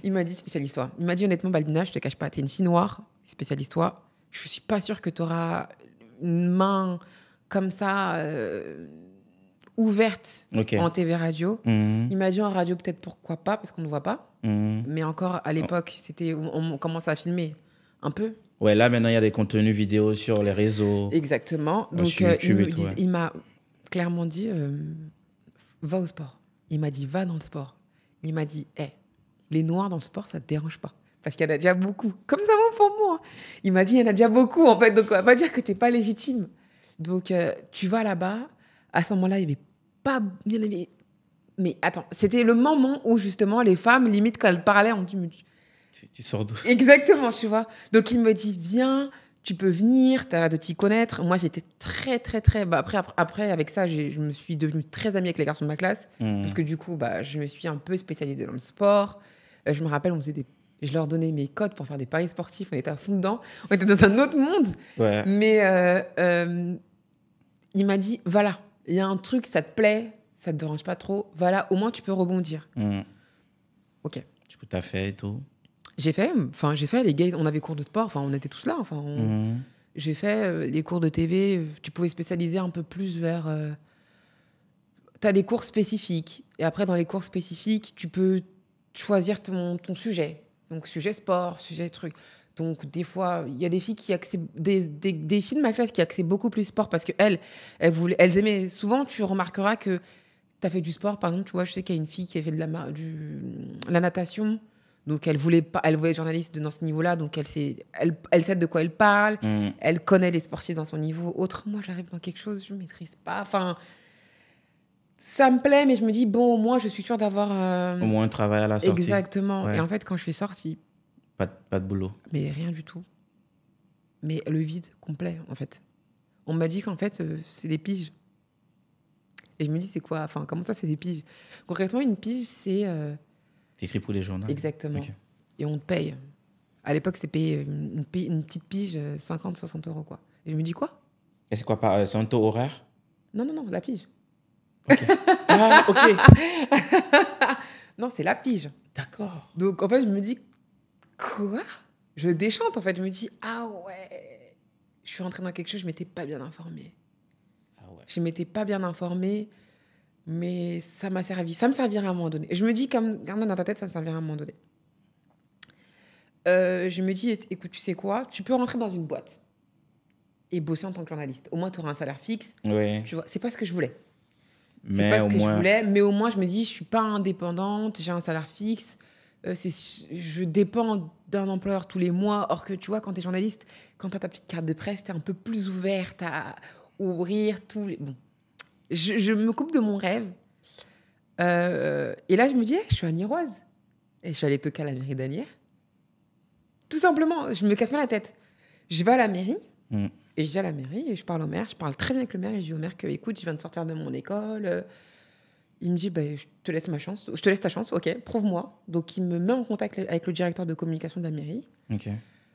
Il m'a dit, spécialise-toi. Il m'a dit, honnêtement, Balbina, je te cache pas, t'es une fille noire, spécialise-toi. Je suis pas sûre que tu auras une main comme ça ouverte en TV radio. Il m'a dit en radio, peut-être pourquoi pas, parce qu'on ne voit pas. Mais encore, à l'époque, on commence à filmer un peu. Ouais, là, maintenant, il y a des contenus vidéo sur les réseaux. Exactement. Donc, sur YouTube il m'a clairement dit, va au sport. Il m'a dit, va dans le sport. Il m'a dit, les noirs dans le sport, ça te dérange pas. Parce qu'il y en a déjà beaucoup. Comme ça va pour moi. Il m'a dit, il y en a déjà beaucoup, en fait. Donc, on va pas dire que t'es pas légitime. Donc, tu vas là-bas. À ce moment-là, il y avait pas... Mais attends, c'était le moment où, justement, les femmes, limite, quand elles parlaient, on dit... Tu sors d'où? Exactement, tu vois. Donc, il me dit, viens... Tu peux venir, tu as l'air de t'y connaître. Moi, j'étais très, très, très... Après, avec ça, je me suis devenue très amie avec les garçons de ma classe. Parce que du coup, je me suis un peu spécialisée dans le sport. Je me rappelle, je leur donnais mes codes pour faire des paris sportifs. On était à fond dedans. On était dans un autre monde. Ouais. Mais il m'a dit, voilà, il y a un truc, ça te plaît, ça te dérange pas trop. Voilà, au moins, tu peux rebondir. OK. Du coup, tu as fait et tout. J'ai fait, les gays, on avait cours de sport, on était tous là. J'ai fait les cours de TV, tu pouvais spécialiser un peu plus vers... tu as des cours spécifiques. Et après, dans les cours spécifiques, tu peux choisir ton sujet. Donc, sujet sport, sujet truc. Donc, des fois, il y a des filles qui accèdent... Des filles de ma classe qui accèdent beaucoup plus sport parce qu'elles aimaient... Souvent, tu remarqueras que tu as fait du sport. Par exemple, tu vois, je sais qu'il y a une fille qui a fait de la natation... Donc, elle voulait être journaliste dans ce niveau-là. Donc, elle sait de quoi elle parle. Elle connaît les sportifs dans son niveau. Autre, moi, j'arrive dans quelque chose, je ne maîtrise pas. Ça me plaît, mais je me dis, bon, moi, je suis sûre d'avoir... Au moins un travail à la sortie. Exactement. Ouais. Et en fait, quand je suis sortie... Pas de boulot. Mais rien du tout. Mais le vide complet, en fait. On m'a dit qu'en fait, c'est des piges. Et je me dis, c'est quoi? Comment ça, c'est des piges? Concrètement, une pige, c'est... Écrit pour les journaux. Exactement. Okay. Et on te paye. À l'époque, c'était payé une petite pige, 50-60 €, quoi. Et je me dis, quoi? Et c'est quoi? C'est un taux horaire? Non, la pige. Okay. Ah, OK. Non, c'est la pige. D'accord. Donc, en fait, je me dis, quoi? Je déchante, en fait. Je me dis, ah ouais. Je suis rentrée dans quelque chose, je ne m'étais pas bien informée. Ah ouais. Je ne m'étais pas bien informée. Mais ça m'a servi. Ça me servirait à un moment donné. Je me dis, garde dans ta tête, ça me servirait à un moment donné. Je me dis, écoute, tu sais quoi? Tu peux rentrer dans une boîte et bosser en tant que journaliste. Au moins, tu auras un salaire fixe. Oui. Tu vois, c'est pas ce que je voulais. Mais au moins, je me dis, je suis pas indépendante, j'ai un salaire fixe. Je dépends d'un employeur tous les mois. Or que, tu vois, quand tu es journaliste, quand tu as ta petite carte de presse, tu es un peu plus ouverte à ouvrir tous les... Bon. Je me coupe de mon rêve. Et là, je me dis, je suis à Niroise. Et je suis allée toquer à la mairie d'Anières. Tout simplement, je me casse pas la tête. Je vais à la mairie, et je dis à la mairie, et je parle au maire, je parle très bien avec le maire, et je dis au maire que, écoute, je viens de sortir de mon école. Il me dit, je te laisse ta chance, ok, prouve-moi. Donc, il me met en contact avec le directeur de communication de la mairie. Okay.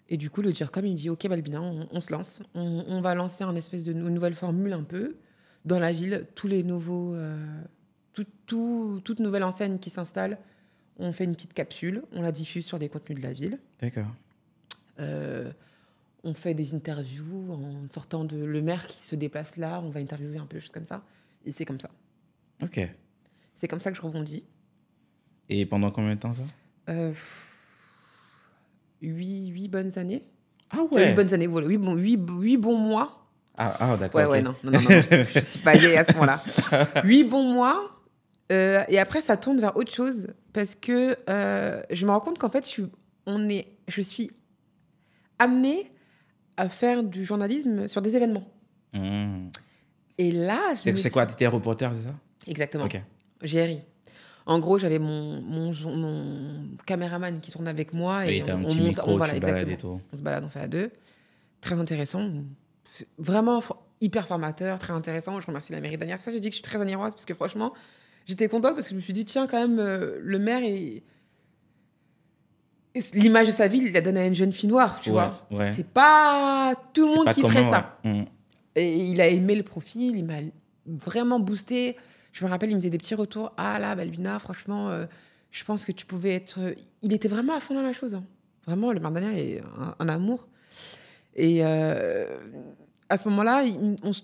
Et du coup, le directeur, il me dit, ok, Balbina, on se lance. On va lancer une espèce de nouvelle formule un peu. Dans la ville, tous les nouveaux... toute nouvelle enseigne qui s'installe, on fait une petite capsule, on la diffuse sur des contenus de la ville. D'accord. On fait des interviews en sortant de... Le maire qui se déplace là, on va interviewer un peu, choses comme ça. Et c'est comme ça. OK. C'est comme ça que je rebondis. Et pendant combien de temps, ça? 8 bonnes années. Ah ouais? 8 bonnes années, voilà. 8 bons mois. Ah d'accord. Ouais, okay. ouais, non, je suis pas gay à ce moment-là. 8 bons mois. Et après, ça tourne vers autre chose. Parce que je me rends compte qu'en fait, je suis amenée à faire du journalisme sur des événements. Et là... C'est quoi? Tu étais reporter, c'est ça? Exactement. OK. GRI. En gros, j'avais mon caméraman qui tourne avec moi. Et t'as un petit micro, voilà, tu balades exactement. et tout. On se balade, on fait à deux. Très intéressant. Vraiment, hyper formateur, très intéressant. Je remercie la mairie d'Anières. Ça, j'ai dit que je suis très anieroise parce que franchement, j'étais contente parce que je me suis dit, tiens, quand même, le maire, l'image de sa ville, il la donne à une jeune fille noire, tu vois. Ouais. C'est pas tout le monde qui ferait ça. Ouais. Et il a aimé le profil, il m'a vraiment boosté. Je me rappelle, il me faisait des petits retours. Ah là, Balbina, franchement, je pense que tu pouvais être... Il était vraiment à fond dans la chose. Hein. Vraiment, le maire d'Anières est un amour. Et à ce moment-là,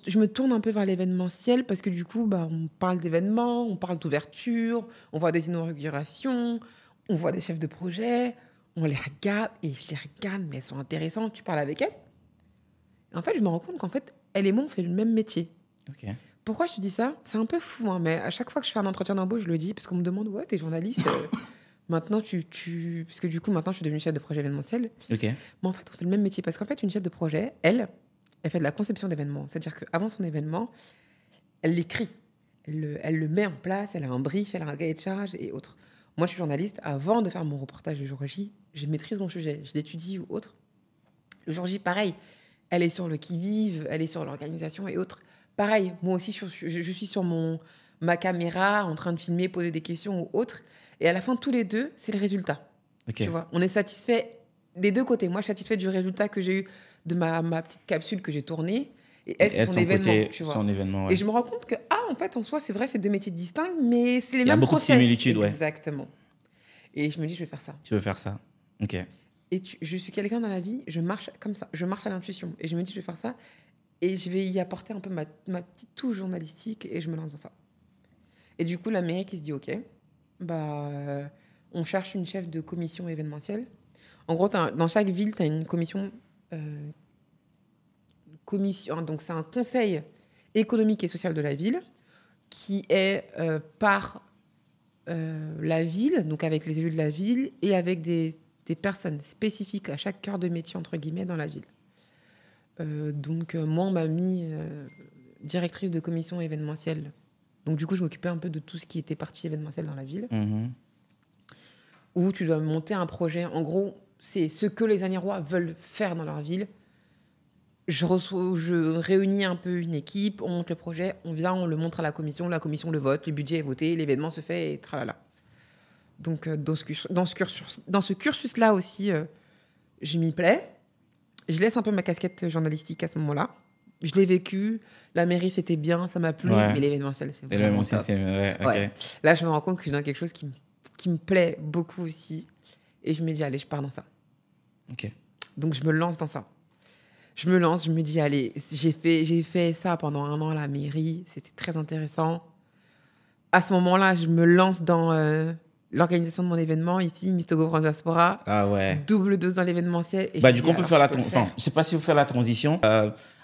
je me tourne un peu vers l'événementiel parce que du coup, on parle d'événements, on parle d'ouverture, on voit des inaugurations, on voit des chefs de projet, on les regarde et je les regarde, mais elles sont intéressantes. Tu parles avec elles. Et en fait, je me rends compte qu'en fait, elle et moi, on fait le même métier. Ok. Pourquoi je te dis ça? C'est un peu fou, hein, mais à chaque fois que je fais un entretien d'embauche, je le dis parce qu'on me demande, ouais, t'es journaliste. Maintenant, parce que du coup, maintenant, je suis devenue chef de projet événementiel. Ok. Mais en fait, on fait le même métier parce qu'en fait, une chef de projet, elle fait de la conception d'événements. C'est-à-dire qu'avant son événement, elle l'écrit. Elle le met en place, elle a un brief, elle a un cahier de charge et autres. Moi, je suis journaliste. Avant de faire mon reportage le jour J, je maîtrise mon sujet. Je l'étudie ou autre. Le jour J, pareil. Elle est sur le qui-vive, elle est sur l'organisation et autres. Pareil, moi aussi, je suis sur ma caméra en train de filmer, poser des questions ou autres. Et à la fin, tous les deux, c'est le résultat. Okay. Tu vois, on est satisfait des deux côtés. Moi, je suis satisfaite du résultat que j'ai eu de ma petite capsule que j'ai tournée. Et elle, c'est son événement. Tu vois. Son événement, ouais. Et je me rends compte que, en fait, en soi, c'est vrai, c'est deux métiers distincts, mais c'est les mêmes process. Il y a beaucoup de similitudes, ouais. Exactement. Et je me dis, je vais faire ça. Tu veux faire ça? Ok. Et je suis quelqu'un dans la vie, je marche comme ça. Je marche à l'intuition. Et je me dis, je vais faire ça. Et je vais y apporter un peu ma petite touche journalistique et je me lance dans ça. Et du coup, la mairie qui se dit, OK, on cherche une chef de commission événementielle. En gros, dans chaque ville, tu as une commission. Donc, c'est un conseil économique et social de la ville qui est par la ville, donc avec les élus de la ville et avec des personnes spécifiques à chaque cœur de métier, entre guillemets, dans la ville. Donc, moi, on m'a mis directrice de commission événementielle. Donc, du coup, je m'occupais un peu de tout ce qui était partie événementielle dans la ville. Mmh. Où tu dois monter un projet. En gros, c'est ce que les Aniérois veulent faire dans leur ville. Je réunis un peu une équipe, on monte le projet, on vient, on le montre à la commission le vote, le budget est voté, l'événement se fait et tralala. Donc, dans ce cursus-là aussi, je m'y plais. Je laisse un peu ma casquette journalistique à ce moment-là. Je l'ai vécu. La mairie, c'était bien, ça m'a plu. Ouais. Mais l'événementiel, c'est vraiment top. Ouais, okay. Ouais. Là, je me rends compte que je suis dans quelque chose qui me plaît beaucoup aussi. Et je me dis, allez, je pars dans ça. Okay. Donc, je me lance dans ça. Je me dis, allez, j'ai fait ça pendant 1 an à la mairie. C'était très intéressant. À ce moment-là, je me lance dans l'organisation de mon événement ici, Miss Togo France Diaspora. Ah ouais. Double dose dans l'événementiel. Et du coup, on peut faire Enfin, je ne sais pas si vous faites la transition.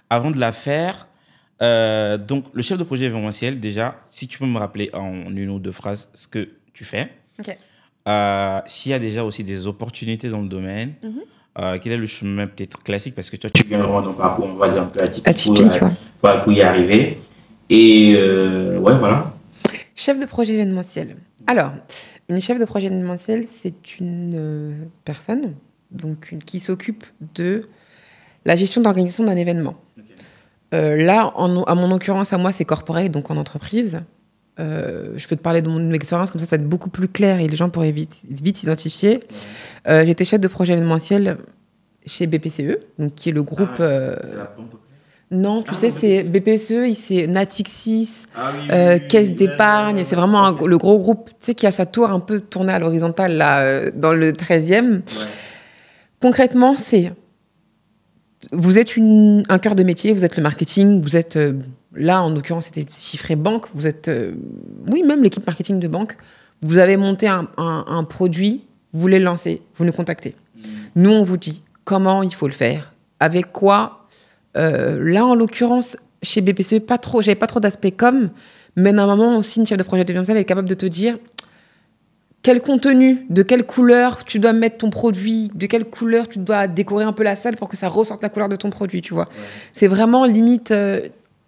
Avant de la faire, donc le chef de projet événementiel, déjà, si tu peux me rappeler en 1 ou 2 phrases ce que tu fais. Ok. S'il y a déjà aussi des opportunités dans le domaine, quel est le chemin peut-être classique, parce que toi, tu viens vraiment d'un parcours, on va dire, un peu atypique pour y arriver. Et ouais, voilà. Chef de projet événementiel. Alors, une chef de projet événementiel, c'est une personne qui s'occupe de la gestion d'organisation d'un événement. Okay. Là, à mon occurrence, à moi, c'est corporate, donc en entreprise. Je peux te parler de mon expérience, comme ça va être beaucoup plus clair et les gens pourraient vite s'identifier. Ouais. J'étais chef de projet événementiel chez BPCE, donc qui est le groupe... c'est la pompe. Non, tu sais, c'est BPCE, c'est Natixis, Caisse d'épargne. C'est vraiment le gros groupe, tu sais, qui a sa tour un peu tournée à l'horizontale, là, dans le 13e. Ouais. Concrètement, vous êtes un cœur de métier, vous êtes le marketing, vous êtes... Là, en l'occurrence, c'était chiffré banque. Vous êtes, oui, même l'équipe marketing de banque. Vous avez monté un produit, vous voulez le lancer, vous nous contactez. Nous, on vous dit comment il faut le faire, avec quoi. Là, en l'occurrence, chez BPCE, j'avais pas trop d'aspect com, mais normalement, aussi, une chef de projet événementiel est capable de te dire quel contenu, de quelle couleur tu dois mettre ton produit, de quelle couleur tu dois décorer un peu la salle pour que ça ressorte la couleur de ton produit, tu vois. Ouais. C'est vraiment limite...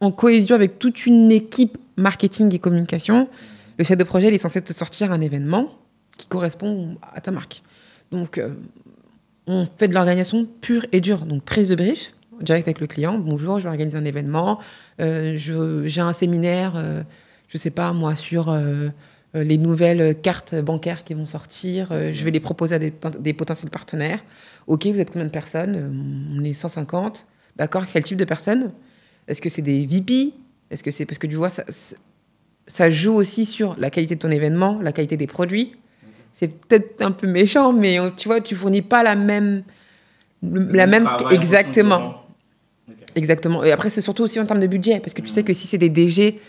en cohésion avec toute une équipe marketing et communication, le chef de projet il est censé te sortir un événement qui correspond à ta marque. Donc, on fait de l'organisation pure et dure. Donc, prise de brief direct avec le client. Bonjour, je vais organiser un événement. J'ai un séminaire, je sais pas moi, sur les nouvelles cartes bancaires qui vont sortir. Je vais les proposer à des potentiels partenaires. Ok, vous êtes combien de personnes? On est 150. D'accord, quel type de personnes? Est-ce que c'est des VP? Est-ce que c'est... Parce que tu vois, ça joue aussi sur la qualité de ton événement, la qualité des produits. C'est peut-être un peu méchant, mais tu vois, tu fournis pas la même... Exactement. Okay. Exactement. Et après, c'est surtout aussi en termes de budget, parce que tu sais que si c'est des DG,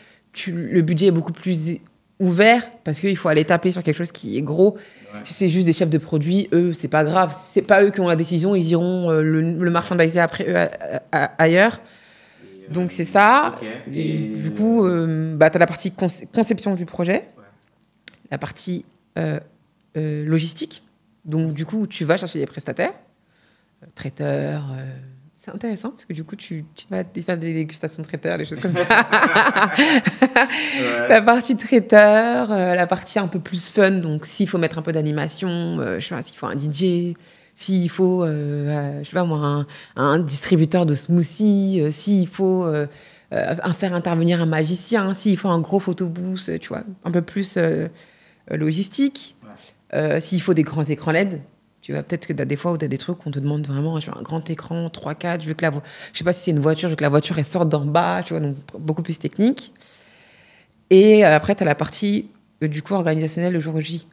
le budget est beaucoup plus ouvert, parce qu'il faut aller taper sur quelque chose qui est gros. Ouais. Si c'est juste des chefs de produits, eux, c'est pas grave. C'est pas eux qui ont la décision, ils iront le merchandiser après eux ailleurs. Donc c'est ça. Okay. Et du coup, tu as la partie conception du projet, la partie logistique. Donc du coup, tu vas chercher les prestataires, traiteurs. C'est intéressant parce que du coup, tu vas faire des dégustations de traiteurs, des choses comme ça. La partie traiteur, la partie un peu plus fun. Donc s'il faut mettre un peu d'animation, je sais pas, s'il faut un DJ, s'il faut, je sais pas moi, un distributeur de smoothies, s'il faut faire intervenir un magicien, s'il faut un gros photobooth, tu vois, un peu plus logistique. S'il faut des grands écrans LED. Tu vois, peut-être que tu as des fois où tu as des trucs où on te demande vraiment, je veux un grand écran, 3-4, je veux que je sais pas si c'est une voiture, je veux que la voiture elle sorte d'en bas, tu vois, donc beaucoup plus technique. Et après, tu as la partie, du coup, organisationnelle le jour J,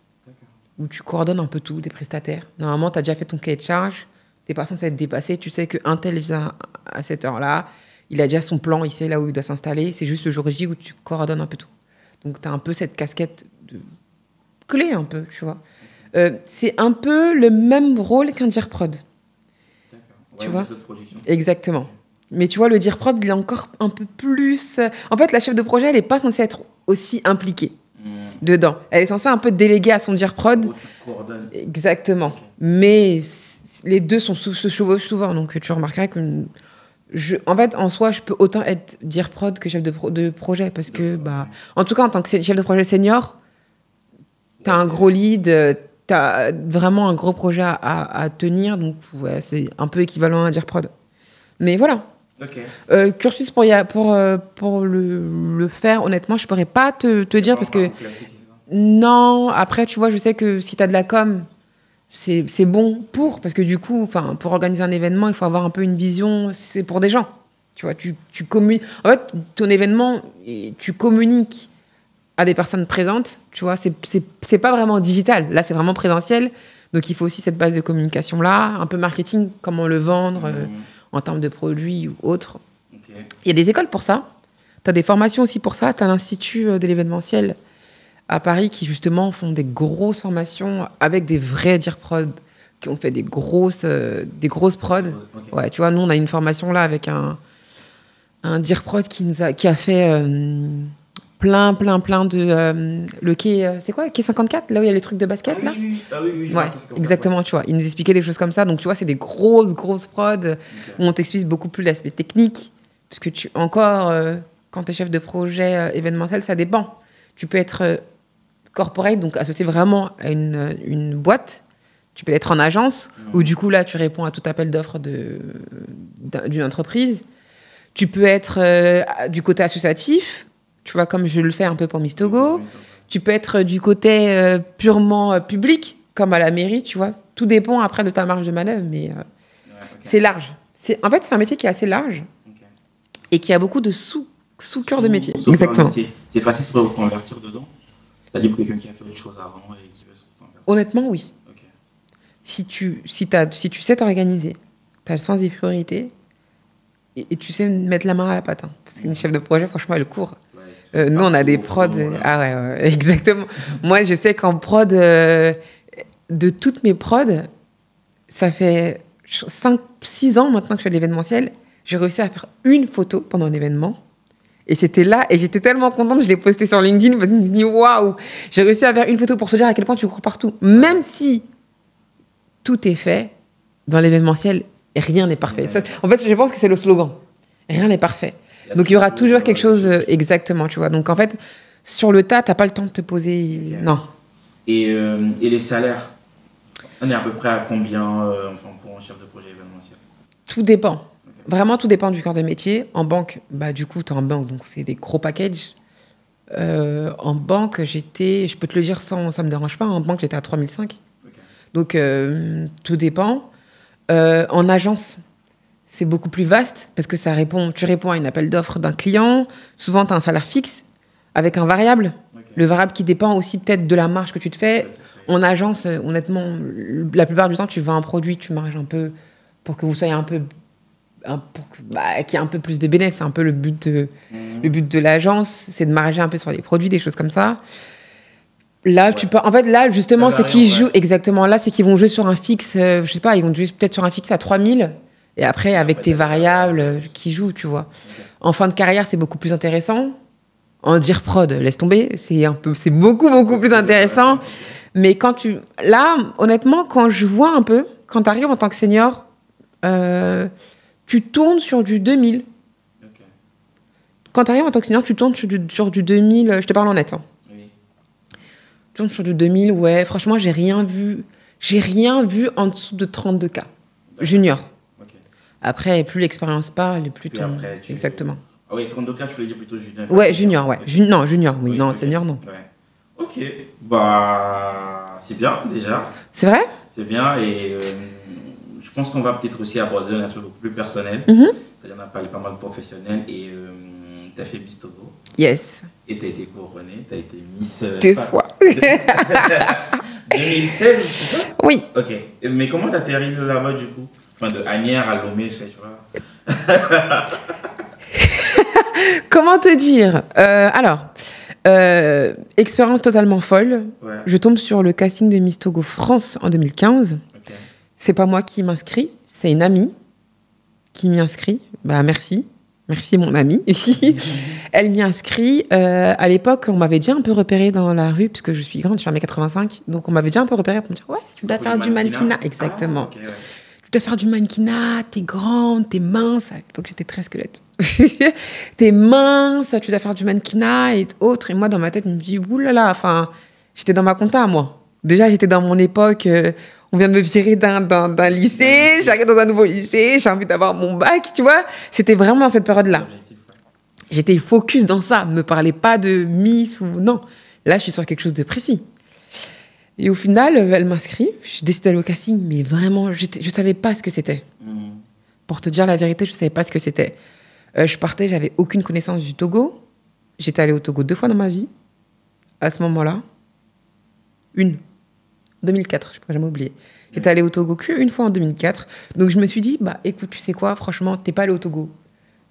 où tu coordonnes un peu tout, des prestataires. Normalement, tu as déjà fait ton cahier de charge, tu n'es pas censé être dépassé, tu sais qu'un tel vient à cette heure-là, il a déjà son plan, il sait là où il doit s'installer, c'est juste le jour J où tu coordonnes un peu tout. Donc, tu as un peu cette casquette de clé, un peu, tu vois. C'est un peu le même rôle qu'un DIRPROD. Ouais, tu vois ? Exactement. Mais tu vois, le DIRPROD, il est encore un peu plus... En fait, la chef de projet, elle n'est pas censée être aussi impliquée dedans. Elle est censée un peu déléguer à son DIRPROD. Exactement. Okay. Mais les deux se chevauchent souvent. Donc, tu remarqueras que... En fait, en soi, je peux autant être DIRPROD que chef de projet. Parce que, en tout cas, en tant que chef de projet senior, tu as un gros lead... Tu as vraiment un gros projet à tenir, donc ouais, c'est un peu équivalent à un DIRPROD. Mais voilà. Okay. Cursus pour le faire, honnêtement, je ne pourrais pas te dire parce que... Non, après, tu vois, je sais que si tu as de la com, c'est bon parce que du coup, pour organiser un événement, il faut avoir un peu une vision, c'est pour des gens. Tu vois, tu communiques... En fait, ton événement, tu communiques à des personnes présentes, tu vois, c'est pas vraiment digital. Là, c'est vraiment présentiel. Donc, il faut aussi cette base de communication-là, un peu marketing, comment le vendre en termes de produits ou autres. Okay. Il y a des écoles pour ça. Tu as des formations aussi pour ça. Tu as l'Institut de l'événementiel à Paris qui, justement, font des grosses formations avec des vrais DIRPROD qui ont fait des grosses prods. Okay. Ouais, tu vois, nous, on a une formation là avec un DIRPROD qui a fait... plein de le quai, c'est quoi, quai 54, là où il y a les trucs de basket, là. Oui, ouais, exactement, tu vois, il nous expliquait des choses comme ça. Donc tu vois, c'est des grosses prods où on t'explique beaucoup plus l'aspect technique, parce que quand tu es chef de projet événementiel, ça dépend. Tu peux être corporate, donc associé vraiment à une boîte. Tu peux être en agence, où du coup là tu réponds à tout appel d'offres d'une entreprise. Tu peux être du côté associatif, tu vois, comme je le fais un peu pour Miss Togo. Tu peux être du côté purement public, comme à la mairie, tu vois. Tout dépend après de ta marge de manœuvre, mais c'est large. En fait, c'est un métier qui est assez large et qui a beaucoup de sous-cœur de métier. Exactement. C'est facile de se reconvertir dedans. C'est-à-dire pour quelqu'un qui a fait autre chose avant et qui veut se reconvertir. Honnêtement, oui. Okay. Si tu sais t'organiser, tu as le sens des priorités et tu sais mettre la main à la pâte. Hein. Parce qu'une chef de projet, franchement, elle court. Nous, on a des prods... Ah ouais, exactement. Moi, je sais qu'en prod, de toutes mes prods, ça fait 5-6 ans maintenant que je fais de l'événementiel, j'ai réussi à faire une photo pendant un événement. Et c'était là, et j'étais tellement contente, je l'ai postée sur LinkedIn, parce que je me suis dit, waouh, j'ai réussi à faire une photo pour se dire à quel point tu cours partout. Même si tout est fait, dans l'événementiel, rien n'est parfait. Ça, en fait, je pense que c'est le slogan. Rien n'est parfait. Donc, il y aura toujours quelque chose exactement, tu vois. Donc, en fait, sur le tas, tu n'as pas le temps de te poser... Okay. Non. Et les salaires, on est à peu près à combien pour un chef de projet événementiel? Tout dépend. Okay. Vraiment, tout dépend du corps de métier. En banque, bah, du coup, tu es en banque, donc c'est des gros packages. En banque, je peux te le dire sans, ça me dérange pas, en banque, j'étais à 3005. Okay. Donc, tout dépend. En agence, c'est beaucoup plus vaste parce que tu réponds à une appel d'offres d'un client. Souvent, tu as un salaire fixe avec un variable. Okay. Le variable qui dépend aussi peut-être de la marge que tu te fais. En agence, honnêtement, la plupart du temps, tu vends un produit, tu marges un peu pour que vous soyez un peu... qu'il y ait un peu plus de bénéfices. C'est un peu le but de l'agence, c'est de marger un peu sur les produits, des choses comme ça. Là, en fait, là, justement, c'est qu'ils jouent... Exactement, là, c'est qu'ils vont jouer sur un fixe, je sais pas, ils vont jouer peut-être sur un fixe à 3000, et après, avec tes variables qui jouent, tu vois. Okay. En fin de carrière, c'est beaucoup plus intéressant. En dire prod, laisse tomber, c'est beaucoup, beaucoup plus intéressant. Mais là, honnêtement, quand je vois un peu, quand tu arrives en tant que senior, tu tournes sur du 2000. Okay. Quand tu arrives en tant que senior, tu tournes sur du 2000, je te parle en net. Hein. Oui. Tu tournes sur du 2000, ouais. Franchement, j'ai rien vu en dessous de 32K. Junior. Okay. Après, plus l'expérience parle, plus ton... Après, exactement. Ah oui, 32K, tu voulais dire plutôt junior. Ouais, junior, ouais. Non, junior, oui. Non, okay. Senior, non. Ouais. Ok. Bah, c'est bien, déjà. C'est vrai? C'est bien, et je pense qu'on va peut-être aussi aborder un aspect beaucoup plus personnel. C'est-à-dire, on a parlé pas mal de professionnels, et tu as fait Miss Togo. Yes. Et tu as été couronnée, tu as été Miss... 2 fois. 2016, c'est ça? Oui. Ok. Mais comment tu as atterri de là-bas, du coup? Enfin, de Asnières à Lomé, je sais, tu vois. Comment te dire? Alors, expérience totalement folle. Ouais. Je tombe sur le casting de Miss Togo France en 2015. Okay. C'est pas moi qui m'inscris, c'est une amie qui m'y inscrit. Bah, merci. Merci, mon amie. Elle m'y inscrit. À l'époque, on m'avait déjà un peu repérée dans la rue, puisque je suis grande, je fais 1m85. Donc, on m'avait déjà un peu repérée pour me dire, ouais, tu dois faire du mannequinat. Exactement. Ah, okay, ouais. Tu dois faire du mannequinat, t'es grande, t'es mince. À l'époque, j'étais très squelette. T'es mince, tu dois faire du mannequinat et autres. Et moi, dans ma tête, je me dis, oulala, enfin, j'étais dans ma compta, moi. Déjà, j'étais dans mon époque, on vient de me virer d'un lycée, j'arrive dans un nouveau lycée, j'ai envie d'avoir mon bac, tu vois. C'était vraiment dans cette période-là. J'étais focus dans ça, ne me parlez pas de Miss ou non. Là, je suis sur quelque chose de précis. Et au final, elle m'inscrit, je décide d'aller au casting, mais vraiment, je ne savais pas ce que c'était. Pour te dire la vérité, je ne savais pas ce que c'était. Je partais, j'avais aucune connaissance du Togo. J'étais allée au Togo 2 fois dans ma vie, à ce moment-là. 2004, je ne pourrais jamais oublier. J'étais allée au Togo qu'une fois en 2004. Donc je me suis dit, bah écoute, tu sais quoi, franchement, tu n'es pas allée au Togo.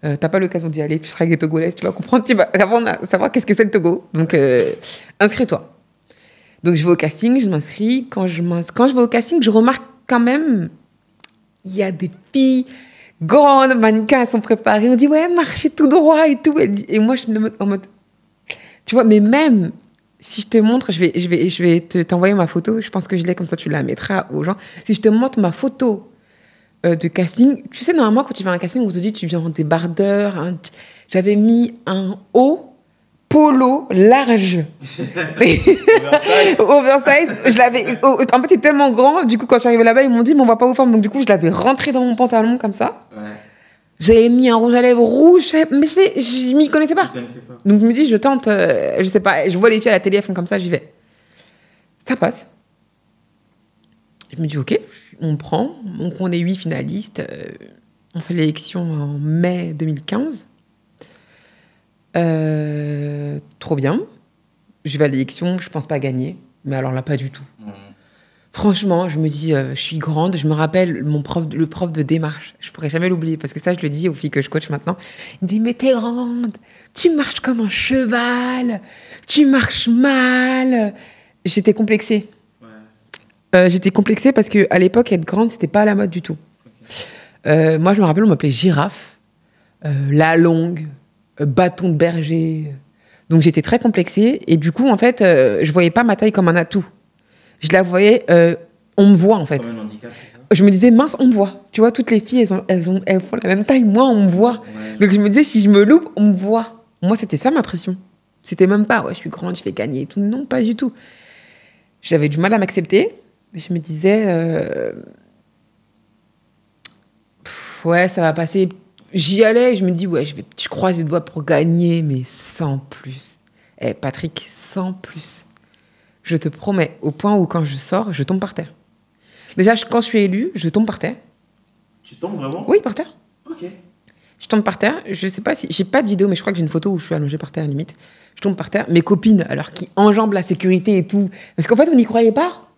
Tu n'as pas l'occasion d'y aller, tu seras avec les Togolais, tu vas comprendre, tu vas savoir qu'est-ce que c'est le Togo. Donc inscris-toi. Donc, je vais au casting, je m'inscris. Quand je vais au casting, je remarque quand même, il y a des filles grandes, mannequins, elles sont préparées. On dit, ouais, marchez tout droit et tout. Et moi, je suis en mode... Tu vois, mais même si je te montre, je vais t'envoyer ma photo. Je pense que je l'ai, comme ça, tu la mettras aux gens. Si je te montre ma photo de casting, tu sais, normalement, quand tu vas à un casting, on te dit, tu viens en débardeur. J'avais mis un haut polo large. Oversize. Je l'avais... En fait, c'est tellement grand. Du coup, quand je suis arrivée là-bas, ils m'ont dit, mais on va pas vous former. Donc, du coup, je l'avais rentré dans mon pantalon comme ça. Ouais. J'avais mis un rouge à lèvres rouge, mais je m'y connaissais pas. Donc, je me dis, je tente, je sais pas, je vois les filles à la télé, elles font comme ça, j'y vais. Ça passe. Je me dis, ok, on me prend. Donc, on est 8 finalistes. On fait l'élection en mai 2015. Trop bien. Je vais à l'élection, je pense pas gagner. Mais alors là, pas du tout. Franchement, je me dis, je suis grande. Je me rappelle le prof de démarche. Je pourrais jamais l'oublier parce que ça, je le dis aux filles que je coach maintenant. Il me dit, mais t'es grande. Tu marches comme un cheval. Tu marches mal. J'étais complexée. Ouais. J'étais complexée parce qu'à l'époque, être grande, c'était pas à la mode du tout. Okay. Moi, je me rappelle, on m'appelait girafe, la longue, bâton de berger. Donc, j'étais très complexée. Et du coup, en fait, je voyais pas ma taille comme un atout. Je la voyais, on me voit, en fait. Comme un handicap, c'est ça ? Je me disais, mince, on me voit. Tu vois, toutes les filles, elles font la même taille. Moi, on me voit. Ouais. Donc, je me disais, si je me loupe, on me voit. Moi, c'était ça, ma pression. C'était même pas, ouais, je suis grande, je vais gagner et tout. Non, pas du tout. J'avais du mal à m'accepter. Je me disais, ouais, ça va passer j'y allais et je me dis, ouais, je croise les doigts pour gagner, mais sans plus. Patrick, sans plus. Je te promets, au point où quand je sors, je tombe par terre. Déjà, quand je suis élue, je tombe par terre. Tu tombes vraiment? Oui, par terre. Ok. Je tombe par terre. Je sais pas si... J'ai pas de vidéo, mais je crois que j'ai une photo où je suis allongée par terre, limite. Je tombe par terre. Mes copines, alors qui enjambent la sécurité et tout. Parce qu'en fait, on n'y croyait pas.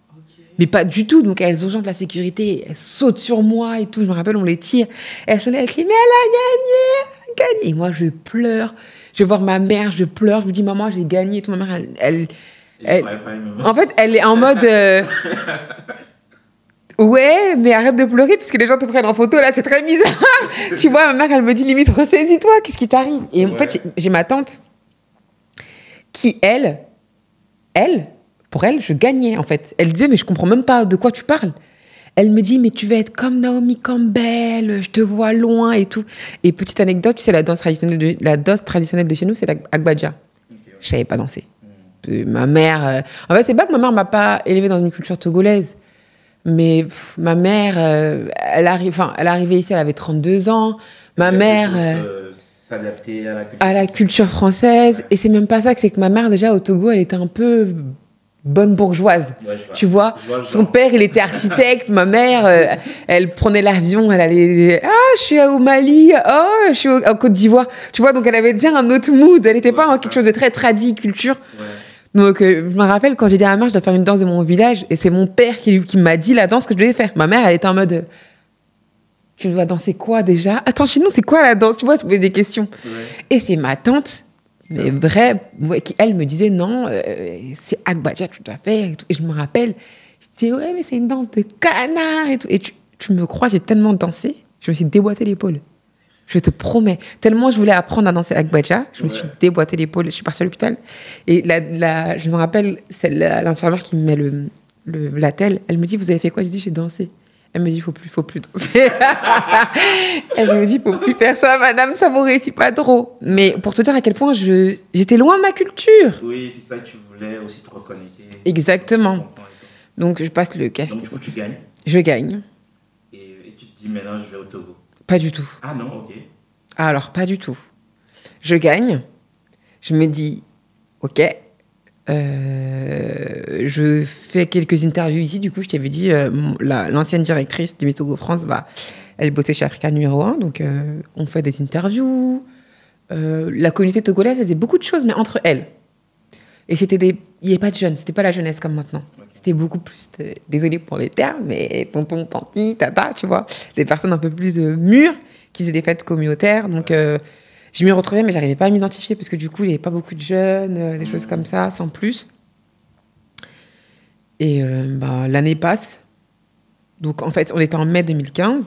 Mais pas du tout. Donc, elles enjambent la sécurité. Elles sautent sur moi et tout. Je me rappelle, on les tire. Elles sont là, elles crient, mais elle a gagné. Et moi, je pleure. Je vais voir ma mère, je pleure. Je lui dis, maman, j'ai gagné. Et tout. Ma mère, en fait, elle est en mode... Ouais, mais arrête de pleurer parce que les gens te prennent en photo, là, c'est très bizarre. Tu vois, ma mère, elle me dit limite, ressaisis-toi, qu'est-ce qui t'arrive? Et en fait, j'ai ma tante qui, pour elle, je gagnais, en fait. Elle disait, mais je comprends même pas de quoi tu parles. Elle me dit, mais tu vas être comme Naomi Campbell, je te vois loin et tout. Et petite anecdote, tu sais, la danse traditionnelle de chez nous, c'est l'Agbaja. Je savais pas danser. Ma mère... En fait, c'est pas que ma mère m'a pas élevée dans une culture togolaise. Mais ma mère, elle arrivait ici, elle avait 32 ans. Ma mère s'adapter à la culture française. Ouais. Et c'est même pas ça, c'est que ma mère, déjà, au Togo, elle était un peu bonne bourgeoise. Ouais, tu vois, son père, il était architecte. Ma mère, elle prenait l'avion, elle allait... Ah, je suis au Mali. Oh, je suis en Côte d'Ivoire. Tu vois, donc elle avait déjà un autre mood. Elle n'était pas en quelque chose de très tradit, culture. Ouais. Donc, je me rappelle, quand j'ai dit à ma mère, je dois faire une danse de mon village, et c'est mon père qui m'a dit la danse que je devais faire. Ma mère, elle était en mode, tu dois danser quoi déjà? Attends, chez nous, c'est quoi la danse? Tu vois, ça fait des questions. Ouais. Et c'est ma tante, mais bref, qui, elle, me disait, non, c'est Agbaja que tu dois faire. Et, tout. Et je me rappelle, je disais, ouais, mais c'est une danse de canard et tout. Et tu me crois, j'ai tellement dansé, je me suis déboîté l'épaule. Je te promets. Tellement je voulais apprendre à danser Agbaja, je me suis déboîté l'épaule, je suis partie à l'hôpital. Et je me rappelle, c'est l'infirmière qui me met la telle, elle me dit, vous avez fait quoi? Je dis, j'ai dansé. Elle me dit, faut plus danser. Elle me dit, faut plus faire ça, madame, ça vous réussit pas trop. Mais pour te dire à quel point j'étais loin de ma culture. Oui, c'est ça, tu voulais aussi te reconnecter. Exactement. Donc je passe le casting. Donc du coup, tu gagnes? Je gagne. Et tu te dis, maintenant, je vais au Togo? Pas du tout. Ah non, ok. Alors, pas du tout. Je gagne. Je me dis, ok, je fais quelques interviews ici. Du coup, je t'avais dit, l'ancienne directrice de Miss Togo France, elle bossait chez Africa numéro 1. Donc, on fait des interviews. La communauté togolaise, elle faisait beaucoup de choses, mais entre elles. Et il n'y avait pas de jeunes. C'était pas la jeunesse comme maintenant. Okay. C'était beaucoup plus, désolé pour les termes, mais tonton, tanti, tata, tu vois. Des personnes un peu plus mûres qui faisaient des fêtes communautaires. Donc, je m'y retrouvais, mais j'arrivais pas à m'identifier parce que du coup, il n'y avait pas beaucoup de jeunes, des choses comme ça, sans plus. Et l'année passe. Donc, en fait, on était en mai 2015.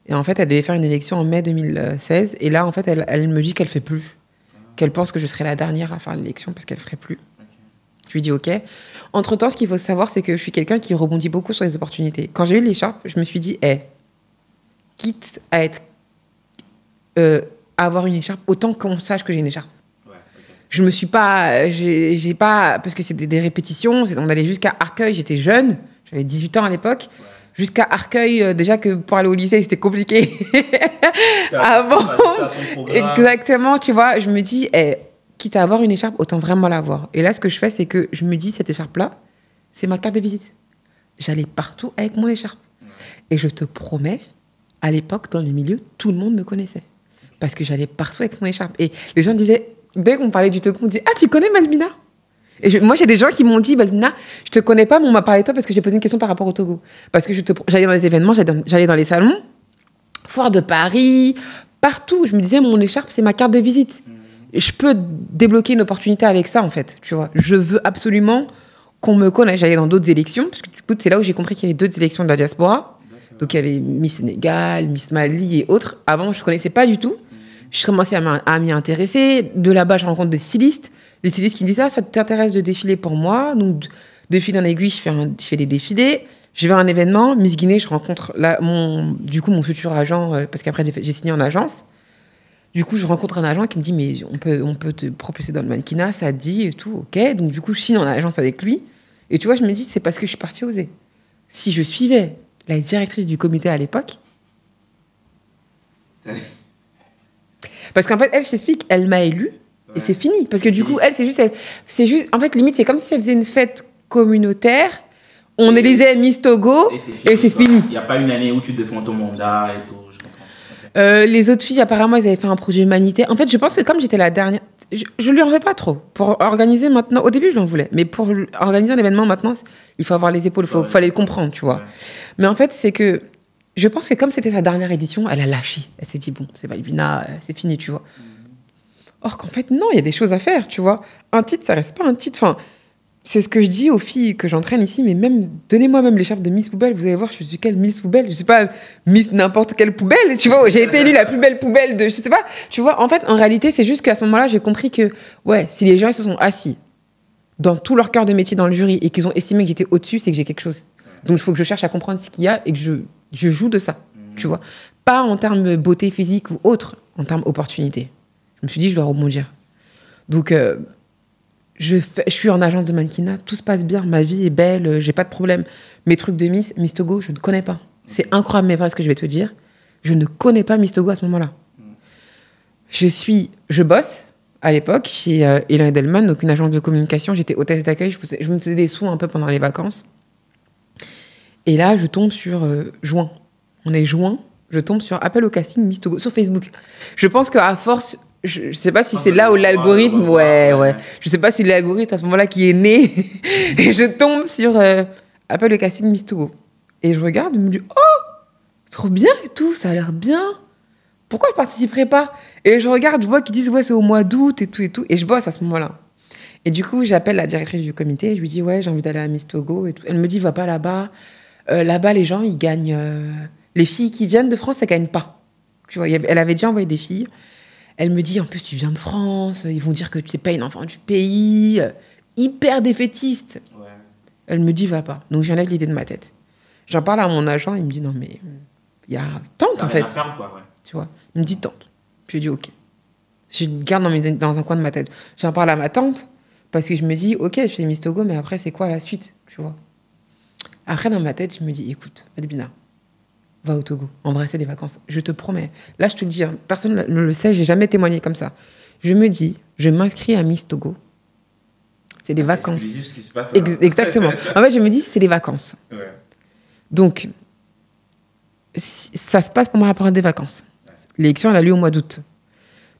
Et en fait, elle devait faire une élection en mai 2016. Et là, en fait, elle me dit qu'elle ne fait plus. Qu'elle pense que je serai la dernière à faire l'élection parce qu'elle ne ferait plus. Je lui dis OK. Entre-temps, ce qu'il faut savoir, c'est que je suis quelqu'un qui rebondit beaucoup sur les opportunités. Quand j'ai eu l'écharpe, je me suis dit, quitte à avoir une écharpe, autant qu'on sache que j'ai une écharpe. Ouais, okay. Je me suis pas... j'ai pas... Parce que c'est des répétitions. On allait jusqu'à Arcueil. J'étais jeune. J'avais 18 ans à l'époque. Ouais. Jusqu'à Arcueil, déjà que pour aller au lycée, c'était compliqué. Avant. Exactement, tu vois. Je me dis... quitte à avoir une écharpe, autant vraiment l'avoir. Et là, ce que je fais, c'est que je me dis, cette écharpe-là, c'est ma carte de visite. J'allais partout avec mon écharpe. Et je te promets, à l'époque, dans le milieu, tout le monde me connaissait. Parce que j'allais partout avec mon écharpe. Et les gens disaient, dès qu'on parlait du Togo, on disait, ah, tu connais Malvina? Et moi, j'ai des gens qui m'ont dit, Malvina, je te connais pas, mais on m'a parlé de toi parce que j'ai posé une question par rapport au Togo. Parce que j'allais dans les événements, j'allais dans les salons, Foire de Paris, partout. Je me disais, mon écharpe, c'est ma carte de visite. Je peux débloquer une opportunité avec ça, en fait, tu vois. Je veux absolument qu'on me connaisse. J'allais dans d'autres élections, parce que du coup, c'est là où j'ai compris qu'il y avait d'autres élections de la diaspora. D'accord. Donc, il y avait Miss Sénégal, Miss Mali et autres. Avant, je ne connaissais pas du tout. Je commençais à m'y intéresser. De là-bas, je rencontre des stylistes. Des stylistes qui me disent, ah, ça t'intéresse de défiler pour moi? Donc, de fil en aiguille, je fais des défilés. Je vais à un événement, Miss Guinée, je rencontre mon futur agent, parce qu'après, j'ai signé en agence. Du coup, je rencontre un agent qui me dit, mais on peut te propulser dans le mannequinat, ça te dit et tout, ok. Donc, du coup, je signe en agence avec lui. Et tu vois, je me dis, c'est parce que je suis partie oser. Si je suivais la directrice du comité à l'époque, Parce qu'en fait, elle, je t'explique, elle m'a élue et c'est fini. Parce que du coup, elle, c'est juste, en fait, limite, c'est comme si elle faisait une fête communautaire. On élisait Miss Togo et c'est fini. Il n'y a pas une année où tu défends ton mandat et tout, je comprends. Les autres filles, apparemment, elles avaient fait un projet humanitaire. En fait, je pense que comme j'étais la dernière, je lui en veux pas trop. Pour organiser maintenant, au début, je l'en voulais, mais pour organiser un événement maintenant, il faut avoir les épaules, il fallait le comprendre, tu vois. Ouais. Mais en fait, c'est que je pense que comme c'était sa dernière édition, elle a lâché. Elle s'est dit, bon, c'est Balbina, c'est fini, tu vois. Or qu'en fait, non, il y a des choses à faire, tu vois. Un titre, ça reste pas un titre. Enfin, c'est ce que je dis aux filles que j'entraîne ici, mais même, donnez-moi même l'écharpe de Miss Poubelle, vous allez voir, je suis quelle Miss Poubelle, je sais pas, Miss n'importe quelle poubelle, tu vois, j'ai été élue la plus belle poubelle de, je sais pas, tu vois, en fait, en réalité, c'est juste qu'à ce moment-là, j'ai compris que, ouais, si les gens ils se sont assis dans tout leur cœur de métier dans le jury et qu'ils ont estimé que j'étais au-dessus, c'est que j'ai quelque chose. Donc, il faut que je cherche à comprendre ce qu'il y a et que je joue de ça, tu vois. Pas en termes beauté physique ou autre, en termes opportunité. Je me suis dit, je dois rebondir. Donc, je suis en agence de mannequinat, tout se passe bien, ma vie est belle, j'ai pas de problème. Mes trucs de Miss Togo, je ne connais pas. C'est incroyable, mais vrai ce que je vais te dire. Je ne connais pas Miss Togo à ce moment-là. Je bosse à l'époque chez Elan Edelman, donc une agence de communication. J'étais hôtesse d'accueil, je me faisais des sous un peu pendant les vacances. Et là, je tombe sur juin. On est juin, je tombe sur appel au casting Miss Togo sur Facebook. Je pense qu'à force. Je sais pas si c'est là où l'algorithme, ouais. Je sais pas si l'algorithme à ce moment-là qui est né. Et je tombe sur appel le casting Miss Togo. Et je regarde, je me dis, oh, c'est trop bien et tout, ça a l'air bien. Pourquoi je participerais pas? Et je regarde, je vois qu'ils disent, ouais, c'est au mois d'août et tout et tout. Et je bosse à ce moment-là. Et du coup, j'appelle la directrice du comité. Je lui dis, ouais, j'ai envie d'aller à Miss Togo et tout. Elle me dit, va pas là-bas. Là-bas, les gens, ils gagnent. Les filles qui viennent de France, elles gagnent pas. Tu vois, elle avait déjà envoyé des filles. Elle me dit, en plus, tu viens de France, ils vont dire que tu n'es pas une enfant du pays, hyper défaitiste. Ouais. Elle me dit, va pas. Donc, j'enlève l'idée de ma tête. J'en parle à mon agent, il me dit, non, mais il y a tente, en fait. Perdre, quoi, ouais. Tu vois, il me dit, tente. Puis je dis, ok. Je garde dans un coin de ma tête. J'en parle à ma tante, parce que je me dis, ok, je fais Miss Togo, mais après, c'est quoi la suite, tu vois. Après, dans ma tête, je me dis, écoute, Balbina, va au Togo, embrasser des vacances. Je te promets. Là, je te le dis, hein, personne ne le sait, j'ai jamais témoigné comme ça. Je me dis, je m'inscris à Miss Togo. C'est des vacances. C'est ce qui se passe là. Exactement. En fait, je me dis, c'est des vacances. Ouais. Donc, ça se passe pour moi à part des vacances. Ouais. L'élection, elle a lieu au mois d'août.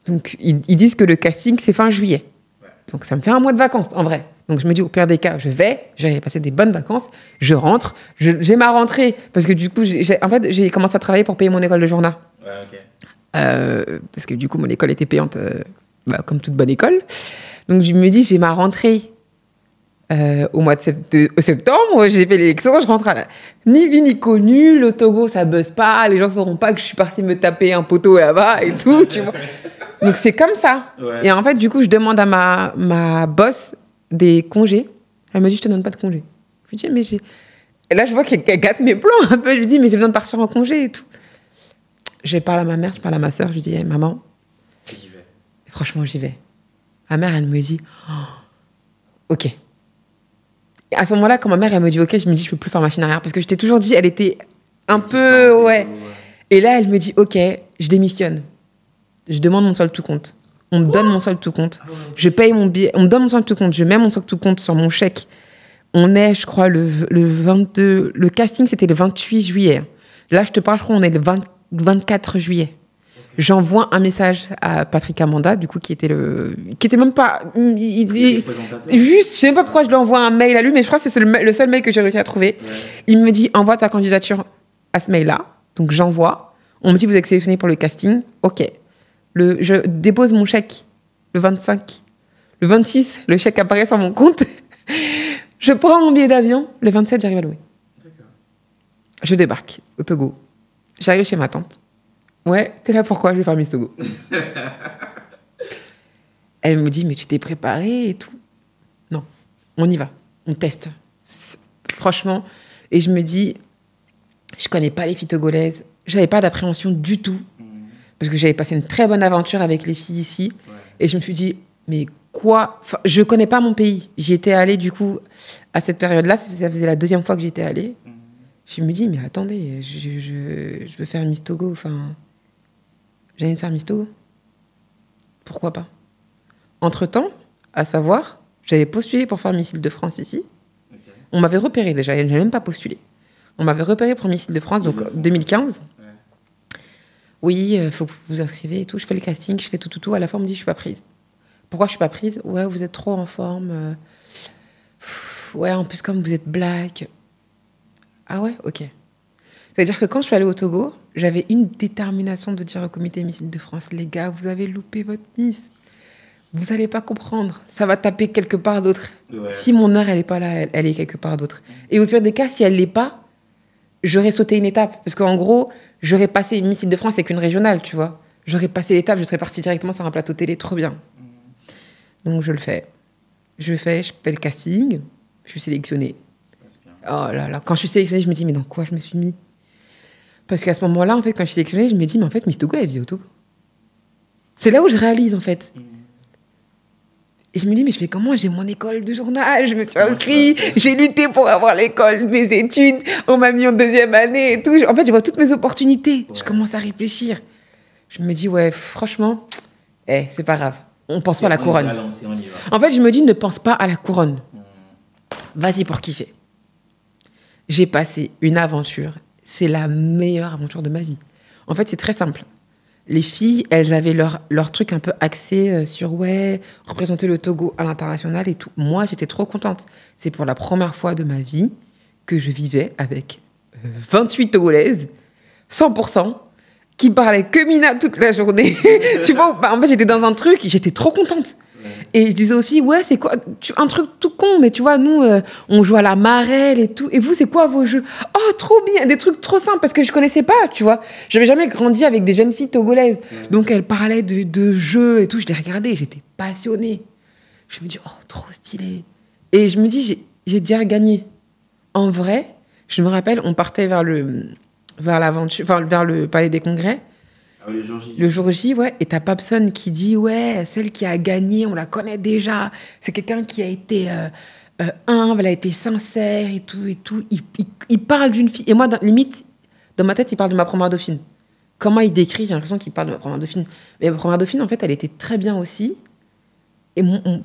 Donc, ils disent que le casting, c'est fin juillet. Ouais. Donc, ça me fait un mois de vacances, en vrai. Donc, je me dis, au pire des cas, j'ai passé des bonnes vacances, je rentre, j'ai ma rentrée. Parce que du coup, j'ai commencé à travailler pour payer mon école de journal. Ouais, ok. Parce que du coup, mon école était payante, comme toute bonne école. Donc, je me dis, j'ai ma rentrée au mois de septembre, j'ai fait l'élection, je rentre à ni vu ni connu, le Togo, ça buzz pas, les gens sauront pas que je suis partie me taper un poteau là-bas et tout, tu vois. Donc, c'est comme ça. Ouais. Et en fait, du coup, je demande à ma boss des congés. Elle me dit, je te donne pas de congés. Je lui dis, mais j'ai... Et là, je vois qu'elle gâte mes plans un peu. Je lui dis, mais j'ai besoin de partir en congé et tout. Je parle à ma mère, je parle à ma sœur. Je lui dis, hey, maman, j'y vais. Franchement, j'y vais. Ma mère, elle me dit, oh, ok. Et à ce moment-là, quand ma mère, elle me dit, ok, je me dis, je peux plus faire machine arrière. Parce que je t'ai toujours dit, elle était un peu, ouais. Et là, elle me dit, ok, je démissionne. Je demande mon solde tout compte. On me donne mon solde tout compte. Je paye mon billet. On me donne mon solde tout compte. Je mets mon solde tout compte sur mon chèque. On est, je crois, le 22... Le casting, c'était le 28 juillet. Là, je te parle, je crois, on est le 24 juillet. J'envoie un message à Patrick Amanda, du coup, qui était même pas... Juste, je sais même pas pourquoi je lui envoie un mail à lui, mais je crois que c'est le seul mail que j'ai réussi à trouver. Ouais. Il me dit, envoie ta candidature à ce mail-là. Donc, j'envoie. On me dit, vous êtes sélectionné pour le casting. OK. Je dépose mon chèque le 25. Le 26, le chèque apparaît sur mon compte. Je prends mon billet d'avion. Le 27, j'arrive à Lomé. Je débarque au Togo. J'arrive chez ma tante. Ouais, t'es là pourquoi? Je vais faire Miss Togo. Elle me dit, mais tu t'es préparée et tout? Non, on y va. On teste. Franchement. Et je me dis, je connais pas les filles togolaises. J'avais pas d'appréhension du tout. Parce que j'avais passé une très bonne aventure avec les filles ici. Ouais. Et je me suis dit, mais quoi? Enfin, je connais pas mon pays. J'y étais allée, du coup, à cette période-là. Ça faisait la deuxième fois que j'y étais allée. Je me dis, mais attendez, je veux faire Miss Togo. Enfin, j'ai envie de faire Miss Togo. pourquoi pas. Entre-temps, à savoir, j'avais postulé pour faire Miss Île-de-France ici. Okay. On m'avait repéré déjà, je n'avais même pas postulé. On m'avait repéré pour Miss Île-de-France, donc 2015. Ouais. Oui, il faut que vous vous inscrivez et tout. Je fais le casting, je fais tout. À la fin, on me dit, je suis pas prise. Pourquoi je suis pas prise? Ouais, vous êtes trop en forme. Ouais, en plus, comme vous êtes black. Ah ouais, ok. C'est-à-dire que quand je suis allée au Togo, j'avais une détermination de dire au comité Miss Île-de-France, les gars, vous avez loupé votre Miss. Vous n'allez pas comprendre. Ça va taper quelque part d'autre. Ouais. Si mon heure, elle n'est pas là, elle est quelque part d'autre. Et au pire des cas, si elle ne l'est pas, j'aurais sauté une étape. Parce qu'en gros, j'aurais passé Miss Île-de-France avec une régionale, tu vois. J'aurais passé l'étape, je serais partie directement sur un plateau télé, trop bien. Donc je le fais. Je fais le casting, je suis sélectionnée. Oh là là, quand je suis sélectionnée, je me dis, mais dans quoi je me suis mis? Parce qu'à ce moment-là, en fait, quand je suis sélectionnée, je me dis, mais en fait, Miss Togo, elle vit au Togo. C'est là où je réalise, en fait. Et je me dis, mais je fais comment? J'ai mon école de journal, je me suis inscrite, j'ai lutté pour avoir l'école, mes études, on m'a mis en 2e année et tout. En fait, je vois toutes mes opportunités. Ouais. Je commence à réfléchir. Je me dis, ouais, franchement, c'est pas grave. On pense pas à la couronne. En fait, je me dis, ne pense pas à la couronne. Vas-y pour kiffer. J'ai passé une aventure. C'est la meilleure aventure de ma vie. En fait, c'est très simple. Les filles, elles avaient leur truc un peu axé sur, représenter le Togo à l'international et tout. Moi, j'étais trop contente. C'est pour la première fois de ma vie que je vivais avec 28 Togolaises, 100%, qui parlaient que Mina toute la journée. Tu vois, en fait, j'étais dans un truc, j'étais trop contente. Et je disais aux filles, ouais, c'est quoi? Un truc tout con, mais tu vois, nous, on joue à la marelle et tout. Et vous, c'est quoi vos jeux? Oh, trop bien, des trucs trop simples, parce que je connaissais pas, tu vois. J'avais jamais grandi avec des jeunes filles togolaises. Donc, elles parlaient de jeux et tout. Je les regardais, j'étais passionnée. Je me dis, oh, trop stylé. Et je me dis, j'ai déjà gagné. En vrai, je me rappelle, on partait vers le Palais des Congrès. Le jour J, ouais. Et t'as Papson qui dit, ouais, celle qui a gagné, on la connaît déjà. C'est quelqu'un qui a été humble, elle a été sincère et tout, et tout. Il parle d'une fille. Et moi, limite, dans ma tête, il parle de ma première dauphine. Comment il décrit, j'ai l'impression qu'il parle de ma première dauphine. Mais ma première dauphine, en fait, elle était très bien aussi. Et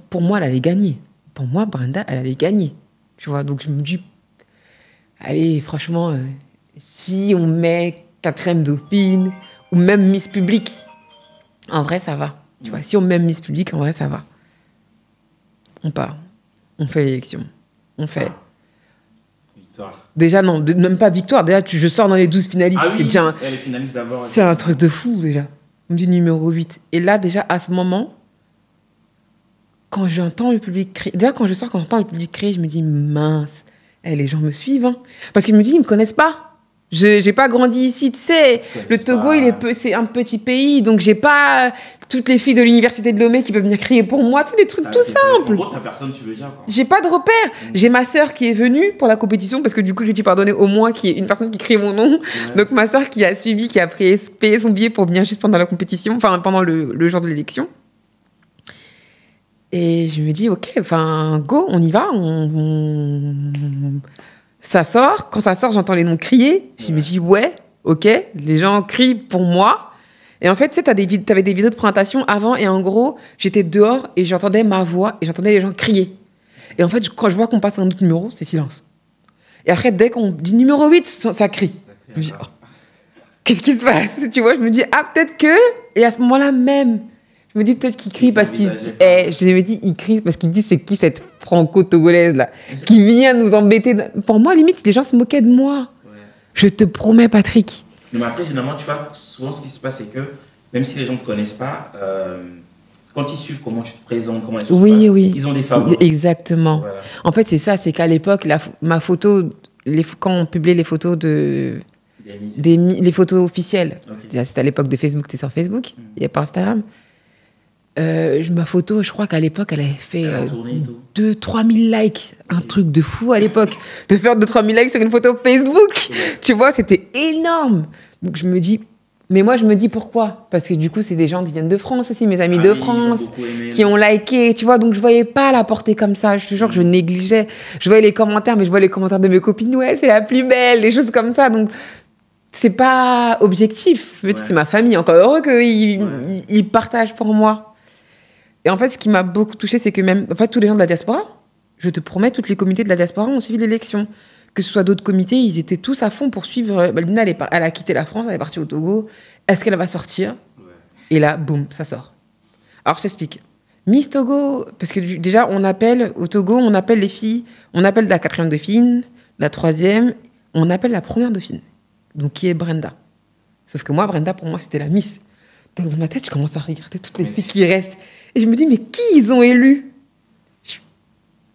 pour moi, elle allait gagner. Pour moi, Brenda, elle allait gagner. Tu vois, donc je me dis, allez, franchement, si on met 4e dauphine, ou même Miss Public, en vrai, ça va. Tu vois, si on met Miss Public, en vrai, ça va. On part. On fait l'élection. On fait... Victoire. Déjà, non, même pas victoire. Déjà, je sors dans les 12 finalistes. Ah oui, c'est déjà les finalistes d'abord. C'est un truc de fou, déjà. On me dit numéro 8. Et là, déjà, à ce moment, quand j'entends le public crier... Déjà, quand j'entends le public crier, je me dis, mince, les gens me suivent. Hein. Parce qu'ils me disent, ils me connaissent pas. J'ai pas grandi ici, tu sais. Le Togo, c'est un petit pays, donc j'ai pas toutes les filles de l'université de Lomé qui peuvent venir crier pour moi. C'est des trucs tout simples. En gros, t'as personne, tu veux dire, quoi. J'ai pas de repère. J'ai ma sœur qui est venue pour la compétition, parce que du coup, je lui ai dit, pardonnez au moins qu'il y ait une personne qui crie mon nom. Ouais. Donc ma sœur qui a suivi, qui a payé son billet pour venir juste pendant la compétition, enfin pendant le jour de l'élection. Et je me dis, ok, enfin, go, on y va. Ça sort. Quand ça sort, j'entends les noms crier. Je me dis, ouais, ok, les gens crient pour moi. Et en fait, tu sais, t'avais des vidéos de présentation avant, et en gros, j'étais dehors et j'entendais ma voix et j'entendais les gens crier. Et en fait, quand je vois qu'on passe un autre numéro, c'est silence. Et après, dès qu'on dit numéro 8, ça crie. Je me dis, oh, qu'est-ce qui se passe? Tu vois, je me dis, ah, peut-être que... Et à ce moment-là même, je me dis peut-être qu'il crie parce qu'il... je me dis, il crie parce qu'il dit, c'est qui cette franco-togolaise, là, qui vient nous embêter? Pour moi, limite, les gens se moquaient de moi. Ouais. Je te promets, Patrick. Mais après, généralement, tu vois, souvent, ce qui se passe, c'est que, même si les gens ne te connaissent pas, quand ils suivent comment tu te présentes, comment les choses se passent, ils ont des favoris. Exactement. Voilà. En fait, c'est ça, c'est qu'à l'époque, ma photo, quand on publiait les photos les photos officielles, okay. Déjà, c'était à l'époque de Facebook, t'es sur faire il n'y a pas Instagram. Ma photo, je crois qu'à l'époque, elle avait fait 2-3 000 likes. Un truc de fou à l'époque. De faire 2-3 000 likes sur une photo Facebook. Tu vois, c'était énorme. Donc je me dis... Mais moi, je me dis pourquoi? Parce que du coup, c'est des gens qui viennent de France aussi, mes amis de France, qui ont liké, tu vois. Donc je voyais pas la porter comme ça. Je te jure que je négligeais. Je voyais les commentaires, mais je voyais les commentaires de mes copines. Ouais, c'est la plus belle, des choses comme ça. Donc... c'est pas objectif. Je me dis, c'est ma famille. Encore heureux qu'ils partagent pour moi. Et en fait, ce qui m'a beaucoup touchée, c'est que même, en fait, tous les gens de la diaspora, je te promets, tous les comités de la diaspora ont suivi l'élection. Que ce soit d'autres comités, ils étaient tous à fond pour suivre. Luna, elle a quitté la France, elle est partie au Togo. Est-ce qu'elle va sortir? Et là, boum, ça sort. Alors, je t'explique. Miss Togo, parce que déjà, on appelle, au Togo, on appelle les filles, on appelle la 4e dauphine, la 3e, on appelle la 1re dauphine, donc qui est Brenda. Sauf que moi, Brenda, pour moi, c'était la Miss. Donc, dans ma tête, je commence à regarder toutes les filles qui restent. Et je me dis, mais qui ils ont élu?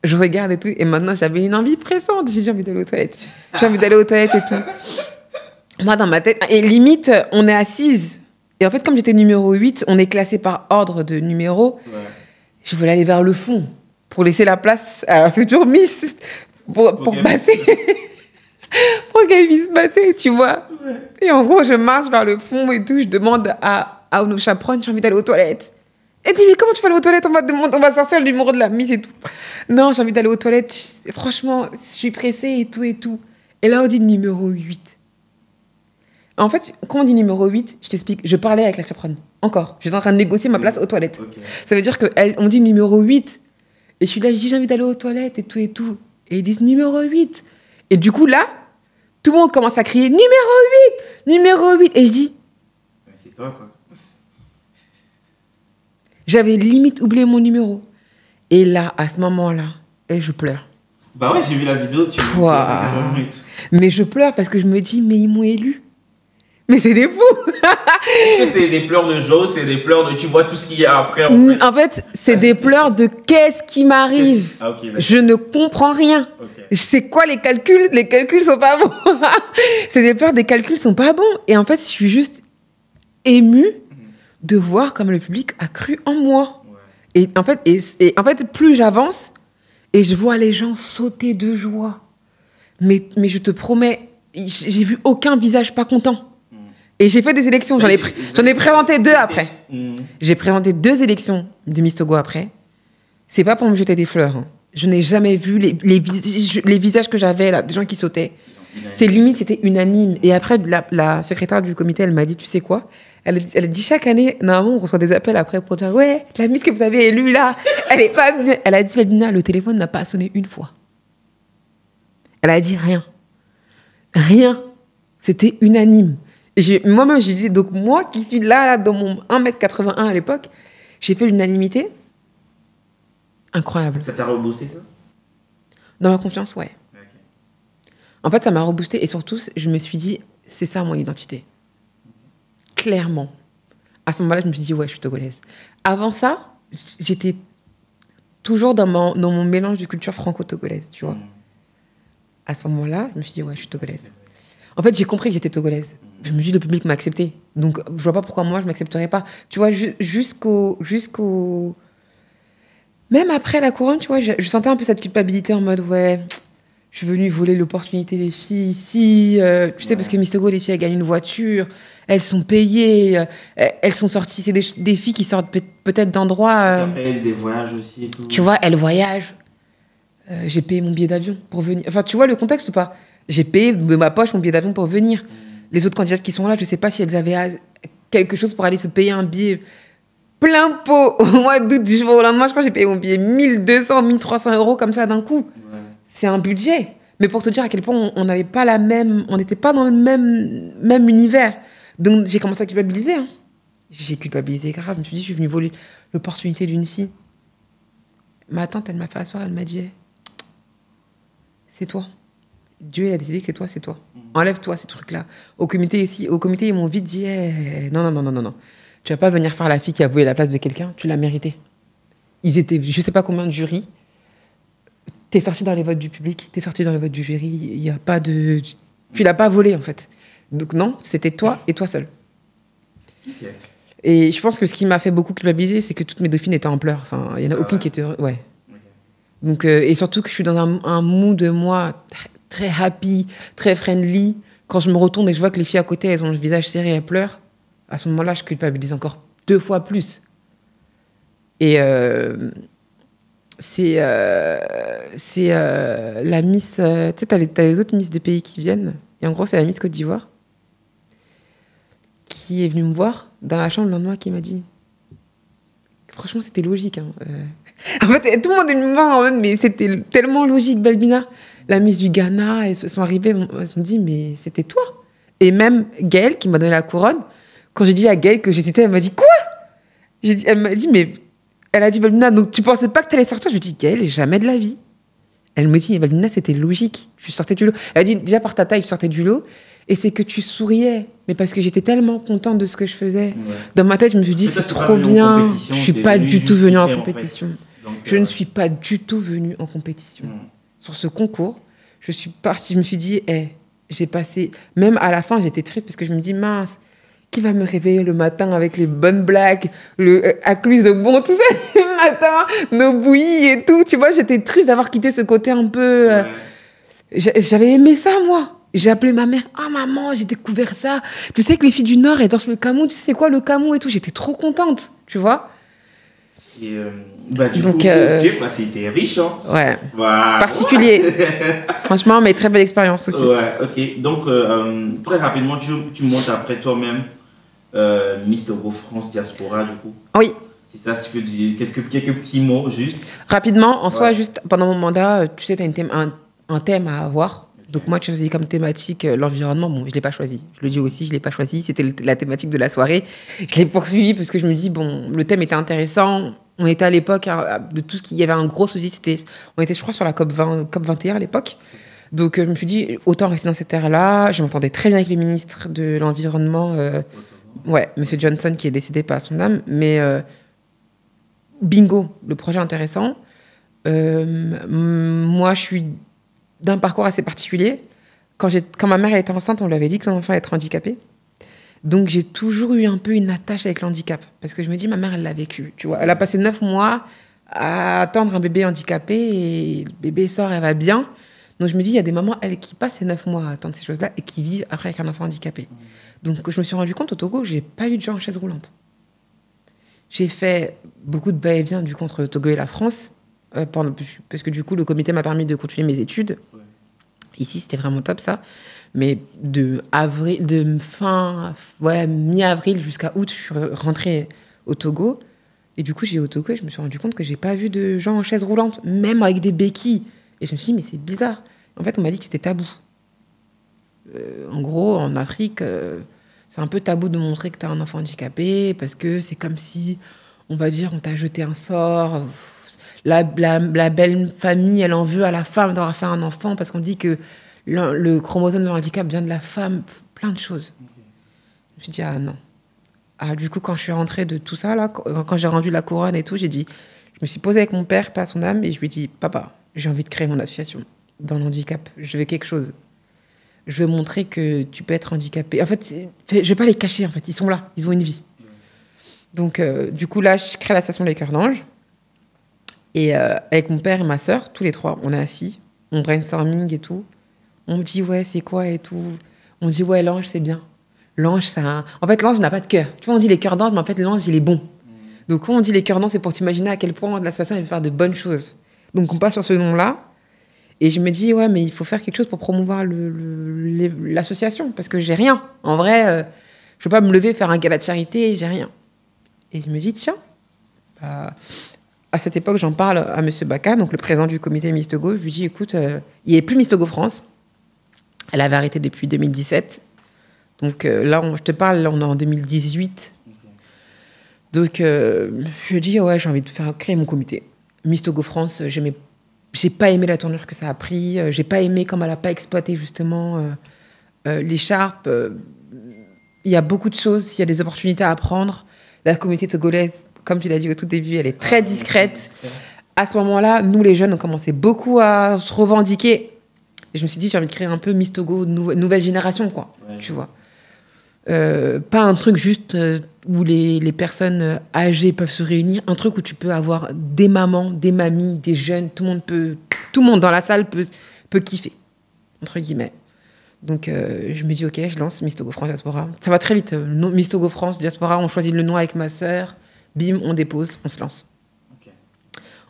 Je regarde et tout, et maintenant, j'avais une envie pressante. J'ai envie d'aller aux toilettes. J'ai envie d'aller aux toilettes et tout. Moi, dans ma tête, et limite, on est assises. Et en fait, comme j'étais numéro 8, on est classé par ordre de numéro. Ouais. Je voulais aller vers le fond pour laisser la place à la future Miss pour passer. Pour qu'elle puisse passer, tu vois. Ouais. Et en gros, je marche vers le fond et tout. Je demande à nos chaperones, j'ai envie d'aller aux toilettes. Elle dit, mais comment tu vas aller aux toilettes? On va sortir le numéro de la Miss et tout. Non, j'ai envie d'aller aux toilettes. Franchement, je suis pressée et tout et tout. Et là, on dit numéro 8. En fait, quand on dit numéro 8, je t'explique, je parlais avec la chaperonne. Encore. J'étais en train de négocier ma place aux toilettes. Okay. Ça veut dire qu'on dit numéro 8. Et je suis là, je dis, j'ai envie d'aller aux toilettes et tout et tout. Et ils disent numéro 8. Et du coup, là, tout le monde commence à crier numéro 8, numéro 8. Et je dis, mais c'est toi, quoi. J'avais limite oublié mon numéro. Et là, à ce moment-là, je pleure. Bah ouais, j'ai vu la vidéo. Mais je pleure parce que je me dis, mais ils m'ont élu. Mais c'est des fous. Est-ce que c'est des pleurs de joie, c'est des pleurs de tu vois tout ce qu'il y a après en fait, c'est des pleurs de qu'est-ce qui m'arrive. Ah, okay, je ne comprends rien. Okay. C'est quoi les calculs? Les calculs sont pas bons. C'est des pleurs, des calculs sont pas bons. Et en fait, je suis juste émue de voir comme le public a cru en moi. Ouais. Et en fait, plus j'avance et je vois les gens sauter de joie. Mais je te promets, j'ai vu aucun visage pas content. Et j'ai fait des élections. J'en ai présenté 2 après. J'ai présenté 2 élections de Miss Togo après. C'est pas pour me jeter des fleurs. Hein. Je n'ai jamais vu les visages que j'avais, là, des gens qui sautaient. C'est limite, c'était unanime. Et après, la secrétaire du comité, elle m'a dit, tu sais quoi? Elle a dit, chaque année, normalement, on reçoit des appels après pour dire, ouais, la Miss que vous avez élue là, elle est pas bien. Elle a dit, Lina, le téléphone n'a pas sonné une fois. Elle a dit rien. Rien. C'était unanime. Moi-même, j'ai dit, donc moi qui suis là dans mon 1m81 à l'époque, j'ai fait l'unanimité. Incroyable. Ça t'a reboosté, ça? Dans ma confiance, ouais. Okay. En fait, ça m'a reboosté et surtout, je me suis dit, c'est ça mon identité. Clairement. À ce moment-là, je me suis dit, ouais, je suis togolaise. Avant ça, j'étais toujours dans mon mélange de culture franco-togolaise, tu vois. À ce moment-là, je me suis dit, ouais, je suis togolaise. En fait, j'ai compris que j'étais togolaise. Je me suis dit, le public m'a accepté. Donc, je vois pas pourquoi moi, je m'accepterais pas. Tu vois, jusqu'au... Même après la couronne, tu vois, je sentais un peu cette culpabilité en mode, ouais, je suis venue voler l'opportunité des filles ici. Tu sais, parce que Miss Togo, les filles, elles gagnent une voiture, elles sont payées, elles sont sorties. C'est des filles qui sortent peut-être d'endroits... Elles des voyages aussi et tout. Tu vois, elles voyagent. J'ai payé mon billet d'avion pour venir. Enfin, tu vois le contexte ou pas? J'ai payé de ma poche mon billet d'avion pour venir. Les autres candidates qui sont là, je ne sais pas si elles avaient quelque chose pour aller se payer un billet plein pot au mois d'août du jour au lendemain. Je crois que j'ai payé mon billet 1200, 1300 euros comme ça d'un coup. Ouais. C'est un budget. Mais pour te dire à quel point on n'avait pas on n'était pas dans le même univers. Donc j'ai commencé à culpabiliser. Hein. J'ai culpabilisé grave. Je me suis dit, je suis venue voler l'opportunité d'une fille. Ma tante, elle m'a fait asseoir, elle m'a dit, c'est toi. Dieu, il a décidé que c'est toi, c'est toi. Enlève-toi ces trucs-là. Au comité, ils m'ont vite dit, non. Tu vas pas venir faire la fille qui a volé la place de quelqu'un, tu l'as mérité. Ils étaient, je sais pas combien de jurys. T'es sorti dans les votes du public, t'es sorti dans les votes du jury. Il y a pas de... Tu l'as pas volé, en fait. Donc non, c'était toi et toi seul. Okay. Et je pense que ce qui m'a fait beaucoup culpabiliser, c'est que toutes mes dauphines étaient en pleurs. Enfin, il y en a aucune qui était... Ouais. Okay. Donc, et surtout que je suis dans un mood de moi... très happy, très friendly. Quand je me retourne et que je vois que les filles à côté, elles ont le visage serré, elles pleurent, à ce moment-là, je culpabilise encore 2 fois plus. Et c'est la Miss... tu sais, t'as les autres Miss de pays qui viennent. Et en gros, c'est la Miss Côte d'Ivoire qui est venue me voir dans la chambre le lendemain qui m'a dit franchement, c'était logique. Hein. En fait, tout le monde est me voir en mode, mais c'était tellement logique, Balbina. La Miss du Ghana, elles sont arrivées, elles se sont dit, mais c'était toi. Et même Gaëlle, qui m'a donné la couronne, quand j'ai dit à Gaëlle que j'hésitais, elle m'a dit, quoi? Elle m'a dit, mais... Elle a dit, Balbina, donc tu pensais pas que t'allais sortir? Je lui ai dit, Gaëlle, jamais de la vie. Elle me dit, Balbina, c'était logique. Je sortais du lot. Elle a dit, déjà par ta taille, tu sortais du lot. Et c'est que tu souriais. Mais parce que j'étais tellement contente de ce que je faisais. Ouais. Dans ma tête, je me suis dit, c'est trop bien. Je suis pas du tout venue en compétition. Donc, je ne suis pas du tout venue en compétition. Sur ce concours, je suis partie, je me suis dit, j'ai passé... Même à la fin, j'étais triste parce que je me dis, mince, qui va me réveiller le matin avec les bonnes blagues, le accuse de bon, tout ça, le matin, nos bouillies et tout. Tu vois, j'étais triste d'avoir quitté ce côté un peu... J'avais aimé ça, moi. J'ai appelé ma mère. Ah, maman, j'ai découvert ça. Tu sais que les filles du Nord, elles dansent le camou. Tu sais c'est quoi le camou et tout. J'étais trop contente, tu vois. Et du coup, c'était riche, hein. Ouais. Voilà. Particulier. Franchement, mais très belle expérience aussi. Ouais, ok. Donc, très rapidement, tu montes après toi-même Miss Togo France Diaspora, du coup. Oui. C'est ça, si tu peux dire quelques petits mots, juste. Rapidement, en soi, juste pendant mon mandat, tu sais, tu as un thème à avoir. Donc moi, tu choisis comme thématique l'environnement. Bon, je ne l'ai pas choisi. Je le dis aussi, je ne l'ai pas choisi. C'était la thématique de la soirée. Je l'ai poursuivi parce que je me dis, bon, le thème était intéressant. On était à l'époque de tout ce qu'il y avait un gros souci. On était, je crois, sur la COP 21 à l'époque. Donc je me suis dit, autant rester dans cette ère-là. Je m'entendais très bien avec le ministre de l'Environnement. Monsieur Johnson, qui est décédé par son âme. Mais bingo, le projet intéressant. Moi, je suis d'un parcours assez particulier. Quand ma mère était enceinte, on lui avait dit que son enfant allait être handicapé. Donc, j'ai toujours eu un peu une attache avec l'handicap. Parce que je me dis, ma mère, elle l'a vécu. Tu vois, elle a passé 9 mois à attendre un bébé handicapé et le bébé sort, elle va bien. Donc, je me dis, il y a des mamans, elles, qui passent ces 9 mois à attendre ces choses-là et qui vivent après avec un enfant handicapé. Donc, je me suis rendu compte, au Togo, j'ai pas eu de gens en chaise roulante. J'ai fait beaucoup de va-et-vient du coup entre le Togo et la France. Parce que du coup, le comité m'a permis de continuer mes études. Ouais. Ici, c'était vraiment top, ça. Mais mi-avril jusqu'à août, je suis rentrée au Togo. Et du coup, j'ai au Togo et je me suis rendu compte que j'ai pas vu de gens en chaise roulante, même avec des béquilles. Et je me suis dit, mais c'est bizarre. En fait, on m'a dit que c'était tabou. En gros, en Afrique, c'est un peu tabou de montrer que tu as un enfant handicapé parce que c'est comme si, on va dire, on t'a jeté un sort... La belle famille, elle en veut à la femme d'avoir fait un enfant parce qu'on dit que le chromosome de handicap vient de la femme, plein de choses. Je me suis dit, ah non. Du coup, quand je suis rentrée de tout ça, là, quand j'ai rendu la couronne et tout, je me suis posée avec mon père, pas son âme, et je lui ai dit, papa, j'ai envie de créer mon association dans le handicap. Je veux quelque chose. Je veux montrer que tu peux être handicapé. En fait, je ne vais pas les cacher, en fait. Ils sont là, ils ont une vie. Donc, du coup, là, je crée l'association Les Cœurs d'Ange. Et avec mon père et ma sœur, tous les trois, on est assis, on brainstorming et tout. On me dit, ouais, c'est quoi et tout. On dit, ouais, l'ange, c'est bien. L'ange, en fait, l'ange n'a pas de cœur. Tu vois, on dit les cœurs d'ange, mais en fait, l'ange, il est bon. Donc, quand on dit les cœurs d'ange, c'est pour t'imaginer à quel point l'association va faire de bonnes choses. Donc, on passe sur ce nom-là. Et je me dis, ouais, mais il faut faire quelque chose pour promouvoir l'association. Parce que j'ai rien. En vrai, je ne peux pas me lever, faire un gala de charité, j'ai rien. Et je me dis, tiens, à cette époque, j'en parle à M. Baka, donc le président du comité Miss Togo. Je lui dis, écoute, il n'y avait plus Miss Togo France. Elle avait arrêté depuis 2017. Donc là, je te parle, là, on est en 2018. Donc je dis, ouais, j'ai envie de créer mon comité. Miss Togo France, j'ai pas aimé la tournure que ça a pris. J'ai pas aimé comme elle n'a pas exploité justement l'écharpe. Il y a beaucoup de choses, il y a des opportunités à prendre. La communauté togolaise, comme tu l'as dit au tout début, elle est très discrète. À ce moment-là, nous, les jeunes, on commençait beaucoup à se revendiquer. Et je me suis dit, j'ai envie de créer un peu Miss Togo, nouvelle génération, quoi. Ouais. Tu vois. Pas un truc juste où les personnes âgées peuvent se réunir. Un truc où tu peux avoir des mamans, des mamies, des jeunes. Tout le monde dans la salle peut kiffer, entre guillemets. Donc, je me dis, OK, je lance Miss Togo France Diaspora. Ça va très vite. Miss Togo France Diaspora, on choisit le nom avec ma sœur. Bim, on dépose, on se lance. Okay.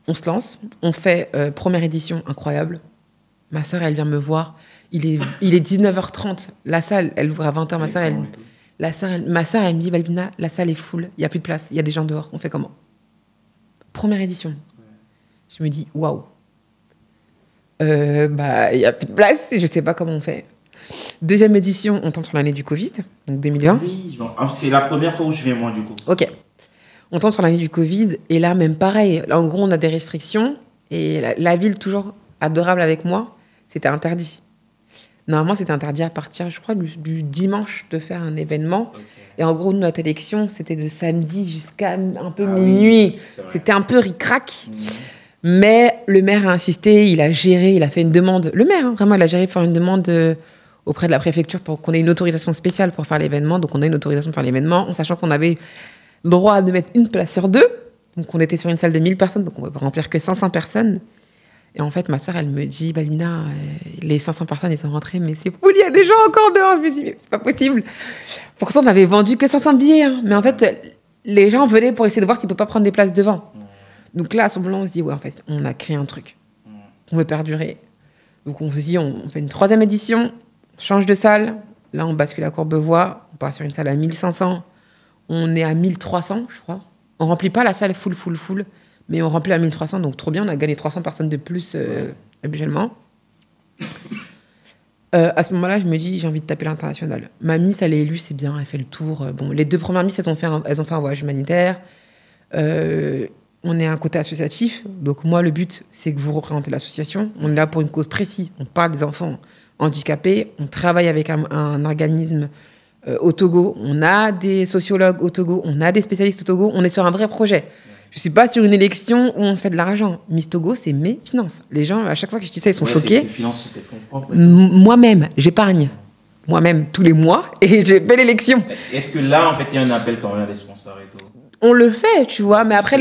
On se lance, on fait première édition incroyable. Ma sœur, elle vient me voir. Il est 19h30. La salle, elle ouvre à 20h. Ma sœur, elle me dit, Balbina, la salle est full. Il n'y a plus de place. Il y a des gens dehors. On fait comment? Première édition. Je me dis, waouh. Il n'y a plus de place, je ne sais pas comment on fait. Deuxième édition, on tombe sur l'année du Covid, donc 2020. Oui, c'est la première fois où je viens, moi, du coup. Ok. On tombe sur l'année du Covid, et là, même pareil. Là, en gros, on a des restrictions, et la ville, toujours adorable avec moi, c'était interdit. Normalement, c'était interdit à partir, je crois, du dimanche de faire un événement. Okay. Et en gros, notre élection, c'était de samedi jusqu'à un peu minuit. Oui, c'était un peu ric-rac. Mais le maire a insisté, il a géré, il a fait une demande. Le maire, vraiment, il a géré faire une demande auprès de la préfecture pour qu'on ait une autorisation spéciale pour faire l'événement. Donc, on a une autorisation pour faire l'événement, en sachant qu'on avait le droit de mettre une place sur 2. Donc, on était sur une salle de 1000 personnes, donc on ne pouvait remplir que 500 personnes. Et en fait, ma soeur, elle me dit, Balbina, les 500 personnes, elles sont rentrées, mais c'est fou, il y a des gens encore dehors. Je me dis, mais c'est pas possible. Pourtant, on n'avait vendu que 500 billets. Hein. Mais en fait, les gens venaient pour essayer de voir s'ils ne peuvent pas prendre des places devant. Donc là, à ce moment-là, on se dit, ouais, en fait, on a créé un truc. On veut perdurer. Donc on se dit, on fait une 3e édition, on change de salle. Là, on bascule à Courbevoie. On passe sur une salle à 1500. On est à 1300, je crois. On ne remplit pas la salle full. Mais on remplit à 1300, donc trop bien. On a gagné 300 personnes de plus habituellement. À ce moment-là, je me dis, j'ai envie de taper l'international. Ma Miss, elle est élue, c'est bien, elle fait le tour. Bon, les 2 premières Miss, elles ont fait un voyage humanitaire. On est un côté associatif. Donc moi, le but, c'est que vous représentez l'association. On est là pour une cause précise. On parle des enfants handicapés. On travaille avec un organisme au Togo. On a des sociologues au Togo. On a des spécialistes au Togo. On est sur un vrai projet. Je ne suis pas sur une élection où on se fait de l'argent. Miss Togo, c'est mes finances. Les gens, à chaque fois que je dis ça, ils sont choqués. Tu finances tes fonds propres. Moi-même, j'épargne. Moi-même, tous les mois, et j'ai fait l'élection. Est-ce que là, en fait, il y a un appel quand même à des sponsors et tout? On le fait, tu vois, mais après,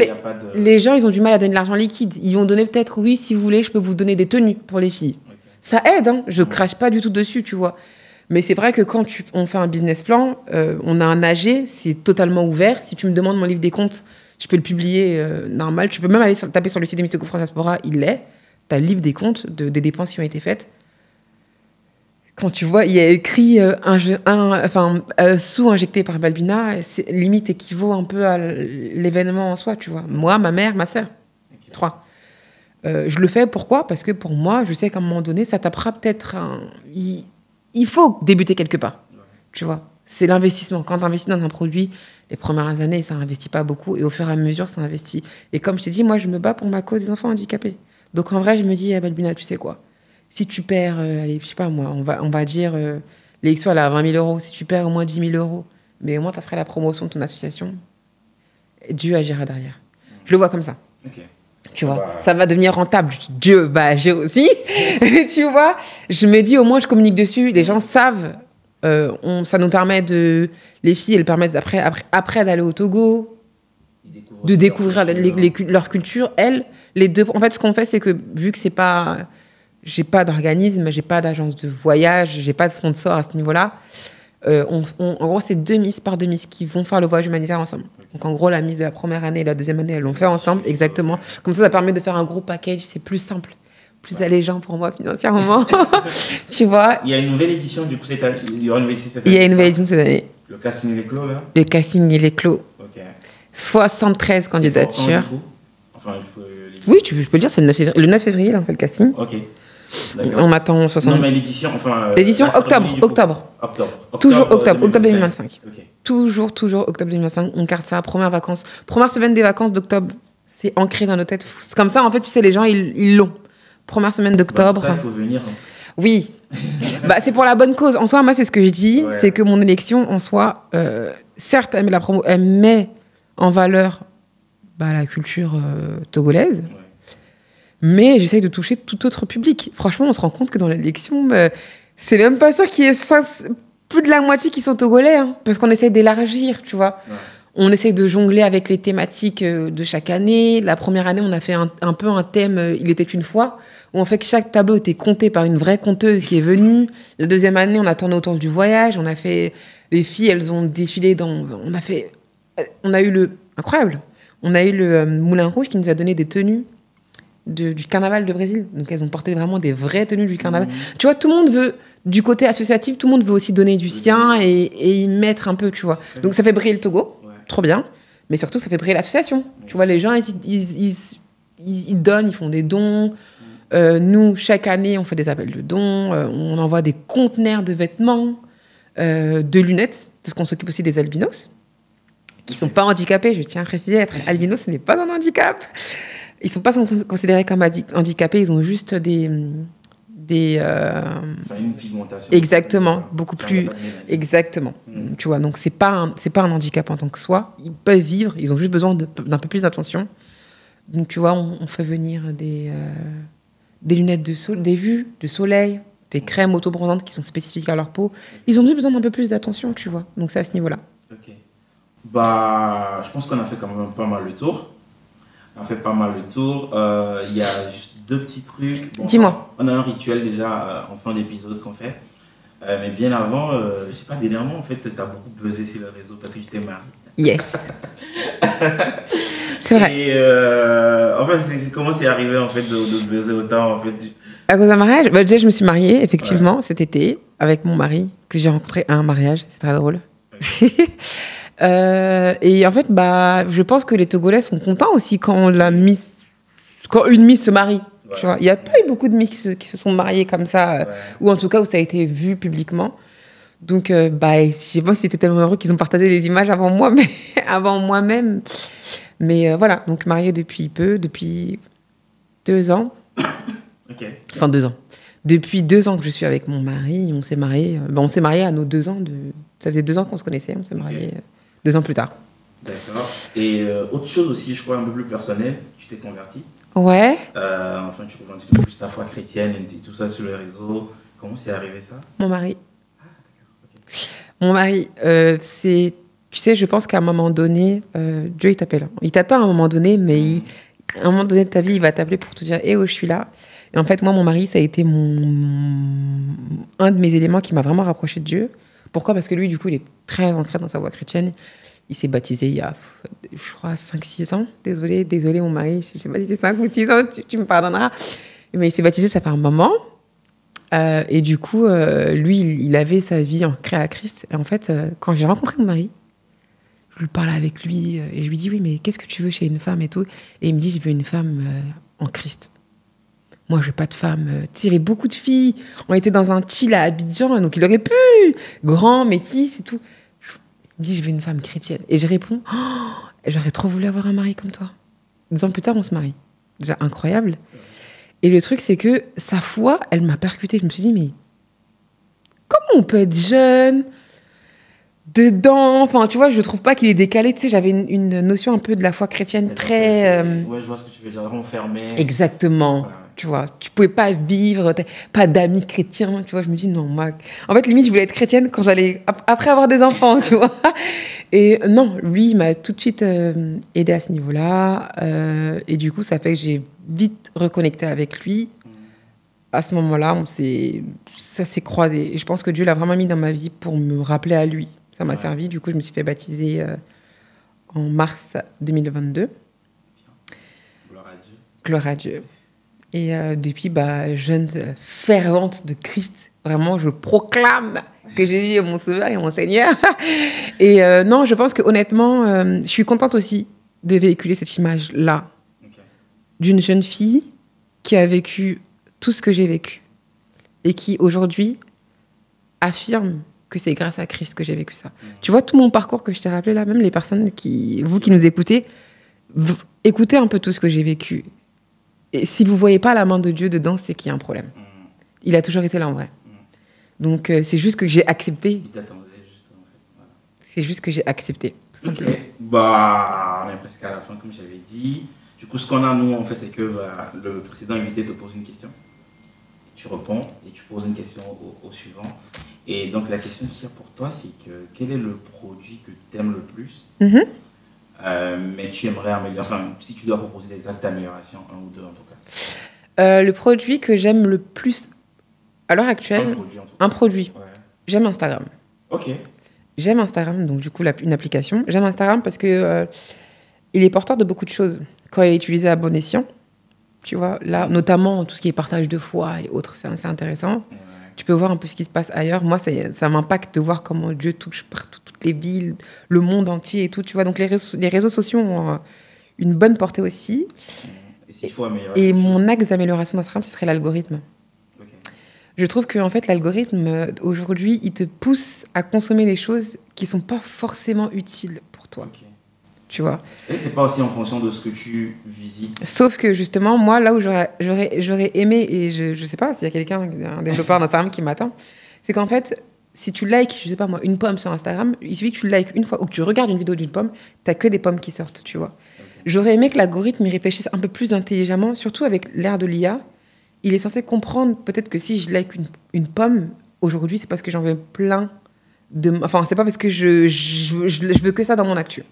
les gens, ils ont du mal à donner de l'argent liquide. Ils vont donner peut-être, oui, si vous voulez, je peux vous donner des tenues pour les filles. Okay. Ça aide, hein. Je crache pas du tout dessus, tu vois. Mais c'est vrai que quand on fait un business plan, on a un AG, c'est totalement ouvert. Si tu me demandes mon livre des comptes, je peux le publier normal. Tu peux même aller taper sur le site de Miss Togo France Diaspora, il l'est. Tu as le livre des comptes des dépenses qui ont été faites. Quand tu vois, il y a écrit sous injecté par Balbina, limite équivaut un peu à l'événement en soi, tu vois. Moi, ma mère, ma sœur. 3. Je le fais, pourquoi ? Parce que pour moi, je sais qu'à un moment donné, ça tapera peut-être il faut débuter quelque part, tu vois. C'est l'investissement. Quand tu investis dans un produit, les premières années, ça n'investit pas beaucoup. Et au fur et à mesure, ça investit. Et comme je t'ai dit, moi, je me bats pour ma cause des enfants handicapés. Donc, en vrai, je me dis, Balbina, tu sais quoi ? Si tu perds, allez, je sais pas moi, on va dire, l'élection, elle est à 20 000 euros. Si tu perds au moins 10 000 euros, mais au moins, tu ferais la promotion de ton association. Dieu agira derrière. Je le vois comme ça. Okay. Tu vois, ça va devenir rentable. Dieu va agir aussi. Tu vois, je me dis, au moins, je communique dessus. Les gens savent. Ça nous permet les filles, elles permettent après d'aller au Togo, de découvrir leur culture. Elles, les 2. En fait, ce qu'on fait, c'est que vu que c'est pas, j'ai pas d'organisme, j'ai pas d'agence de voyage, j'ai pas de sponsor à ce niveau-là. En gros, c'est 2 Miss par 2 Miss qui vont faire le voyage humanitaire ensemble. Donc, en gros, la Miss de la première année et la deuxième année, elles l'ont fait ensemble, exactement. Comme ça permet de faire un gros package. C'est plus simple. Plus allégeant pour moi financièrement. Tu vois. Il y a une nouvelle édition, du coup, il y aura une nouvelle édition cette année. Il y a une nouvelle édition cette année. Le casting, il est clos, là. Le casting, il est clos. Ok. 73 candidatures. Quand, du coup enfin, oui, je peux le dire, c'est le 9 février. Le 9 février, là, on fait le casting. Ok. D'accord. On m'attend 60. Non, mais l'édition, l'édition octobre. Toujours octobre 2025. Okay. Toujours octobre 2025. On garde ça, première semaine des vacances d'octobre. C'est ancré dans nos têtes. C'est comme ça, en fait, tu sais, les gens, ils l'ont. Première semaine d'octobre. Il faut venir. Hein. Oui. C'est pour la bonne cause. En soi, moi, c'est ce que je dis. Ouais. C'est que mon élection, en soi, certes, elle met en valeur la culture togolaise. Ouais. Mais j'essaye de toucher tout autre public. Franchement, on se rend compte que dans l'élection, c'est même pas sûr qu'il y ait plus de la moitié qui sont togolais. Hein, parce qu'on essaye d'élargir, tu vois. Ouais. On essaye de jongler avec les thématiques de chaque année. La première année, on a fait un peu un thème « Il était une fois », où en fait chaque tableau était compté par une vraie conteuse qui est venue. La deuxième année, on a tourné autour du voyage. On a fait... Les filles, elles ont défilé dans... On a eu le... Incroyable. On a eu le Moulin Rouge qui nous a donné des tenues du carnaval de Brésil. Donc, elles ont porté vraiment des vraies tenues du carnaval. Tu vois, tout le monde veut... Du côté associatif, tout le monde veut aussi donner du sien et y mettre un peu, tu vois. Donc, ça fait briller le Togo. Trop bien. mais surtout, ça fait briller l'association. Tu vois, les gens, ils donnent, ils font des dons. Nous, chaque année, on fait des appels de dons. On envoie des conteneurs de vêtements, de lunettes, parce qu'on s'occupe aussi des albinos, qui ne sont pas handicapés. Je tiens à préciser, être albinos, ce n'est pas un handicap. Ils ne sont pas considérés comme handicapés, ils ont juste une pigmentation. Exactement, beaucoup plus. Exactement. Tu vois, donc c'est pas un handicap en tant que soi. Ils peuvent vivre, ils ont juste besoin d'un peu plus d'attention. Donc tu vois, on fait venir des lunettes des vues de soleil, des crèmes autobronzantes qui sont spécifiques à leur peau. Ils ont juste besoin d'un peu plus d'attention, tu vois. Donc c'est à ce niveau-là. Ok. Bah, je pense qu'on a fait quand même pas mal le tour. Il y a juste 2 petits trucs. Bon, dis-moi. On a un rituel déjà en fin d'épisode qu'on fait. Mais bien avant, je sais pas, dernièrement, en fait, tu as beaucoup buzzé sur le réseau parce que tu t'es mariée. Yes. C'est vrai. Et enfin, comment c'est arrivé en fait de buzzer autant en fait À cause d'un mariage, déjà je me suis mariée effectivement cet été avec mon mari que j'ai rencontré à un mariage, c'est très drôle. Et en fait, je pense que les Togolais sont contents aussi quand une Miss se marie. Ouais. Tu vois, il n'y a pas eu beaucoup de Miss qui se sont mariées comme ça, ou en tout cas où ça a été vu publiquement. Donc, je sais pas si c'était tellement heureux qu'ils ont partagé les images avant moi, mais avant moi-même. Mais voilà, donc mariée depuis 2 ans. Okay. Enfin 2 ans. Depuis 2 ans que je suis avec mon mari, on s'est mariés. On s'est mariés à nos 2 ans. Ça faisait 2 ans qu'on se connaissait, on s'est mariés 2 ans plus tard. D'accord. Et autre chose aussi, je crois un peu plus personnel, tu t'es convertie. Ouais. Enfin, tu revendiques plus ta foi chrétienne et tout ça sur les réseaux. Comment c'est arrivé ça? Mon mari. Ah, d'accord. Okay. Mon mari, c'est... Tu sais, je pense qu'à un moment donné, Dieu, il t'appelle. Il t'attend à un moment donné, mais à un moment donné de ta vie, il va t'appeler pour te dire « Eh oh, je suis là ». Et en fait, moi, mon mari, ça a été un de mes éléments qui m'a vraiment rapproché de Dieu. Pourquoi? Parce que lui, du coup, il est très ancré dans sa voie chrétienne. Il s'est baptisé il y a, je crois, 5-6 ans. Désolé, mon mari, je ne sais pas si c'est 5 ou 6 ans, tu me pardonneras. Mais il s'est baptisé, ça fait un moment. Et du coup, lui, il avait sa vie ancrée à Christ. Et en fait, quand j'ai rencontré mon mari, je lui parlais avec lui et je lui dis « Oui, mais qu'est-ce que tu veux chez une femme et tout ?» Et il me dit « Je veux une femme en Christ. » Moi, je veux pas de femme. Tu sais, il y avait beaucoup de filles. On était dans un chill à Abidjan, donc il aurait pu. Grand, métis et tout. Il me dit « Je veux une femme chrétienne. » Et je réponds oh, « J'aurais trop voulu avoir un mari comme toi. » 2 ans plus tard, on se marie. Déjà incroyable. Et le truc, c'est que sa foi, elle m'a percutée. Je me suis dit « Mais comment on peut être jeune ?» dedans, enfin tu vois, je trouve pas qu'il est décalé, tu sais, j'avais une notion un peu de la foi chrétienne très... Ouais, je vois ce que tu veux dire, renfermée. Exactement, ouais. Tu vois, tu pouvais pas vivre, pas d'amis chrétiens, tu vois, je me dis non, moi... En fait, limite, je voulais être chrétienne quand j'allais, après avoir des enfants, tu vois. Et non, lui, il m'a tout de suite aidée à ce niveau-là, et du coup, ça fait que j'ai vite reconnecté avec lui. À ce moment-là, ça s'est croisé, et je pense que Dieu l'a vraiment mis dans ma vie pour me rappeler à lui. Ça m'a servi. Du coup, je me suis fait baptiser en mars 2022. Gloire à Dieu. Gloire à Dieu. Et depuis, jeune fervente de Christ, vraiment, je proclame que Jésus est mon sauveur et mon Seigneur. Et non, je pense que honnêtement, je suis contente aussi de véhiculer cette image-là d'une jeune fille qui a vécu tout ce que j'ai vécu et qui, aujourd'hui, affirme que c'est grâce à Christ que j'ai vécu ça. Tu vois, tout mon parcours que je t'ai rappelé là, même les personnes vous qui nous écoutez, écoutez un peu tout ce que j'ai vécu. Et si vous ne voyez pas la main de Dieu dedans, c'est qu'il y a un problème. Il a toujours été là en vrai. Donc, c'est juste que j'ai accepté. Il t'attendait juste, en fait. Voilà. C'est juste que j'ai accepté, tout simplement. Okay. On est presque à la fin, comme j'avais dit. Du coup, ce qu'on a, nous, en fait, c'est que le précédent invité te pose une question. Tu réponds et tu poses une question au suivant. Et donc, la question qu'il y a pour toi, c'est quel est le produit que tu aimes le plus, mais tu aimerais améliorer, enfin, si tu dois proposer des actes d'amélioration, 1 ou 2 en tout cas. Le produit que j'aime le plus, à l'heure actuelle, un produit. Ouais. J'aime Instagram. Ok. J'aime Instagram, donc du coup, une application. J'aime Instagram parce que il est porteur de beaucoup de choses. Quand il est utilisé à bon escient, tu vois, là, notamment tout ce qui est partage de foi et autres, c'est assez intéressant. Ouais. tu peux voir un peu ce qui se passe ailleurs. Moi, ça m'impacte de voir comment Dieu touche partout, toutes les villes, le monde entier et tout, tu vois. Donc, les réseaux sociaux ont une bonne portée aussi. Et s'il faut améliorer. Et mon axe d'amélioration d'Instagram, ce serait l'algorithme. Okay. Je trouve qu'en fait, l'algorithme, aujourd'hui, il te pousse à consommer des choses qui ne sont pas forcément utiles pour toi. Okay. Tu vois. Et c'est pas aussi en fonction de ce que tu visites. Sauf que justement, moi, là où j'aurais aimé, et je sais pas s'il y a quelqu'un, un développeur d'Instagram qui m'attend, c'est qu'en fait, si tu likes, je sais pas moi, une pomme sur Instagram, il suffit que tu likes une fois ou que tu regardes une vidéo d'une pomme, t'as que des pommes qui sortent, tu vois. Okay. J'aurais aimé que l'algorithme y réfléchisse un peu plus intelligemment, surtout avec l'ère de l'IA. Il est censé comprendre peut-être que si je like une pomme, aujourd'hui, c'est parce que j'en veux plein de... Enfin, c'est pas parce que je veux que ça dans mon actu.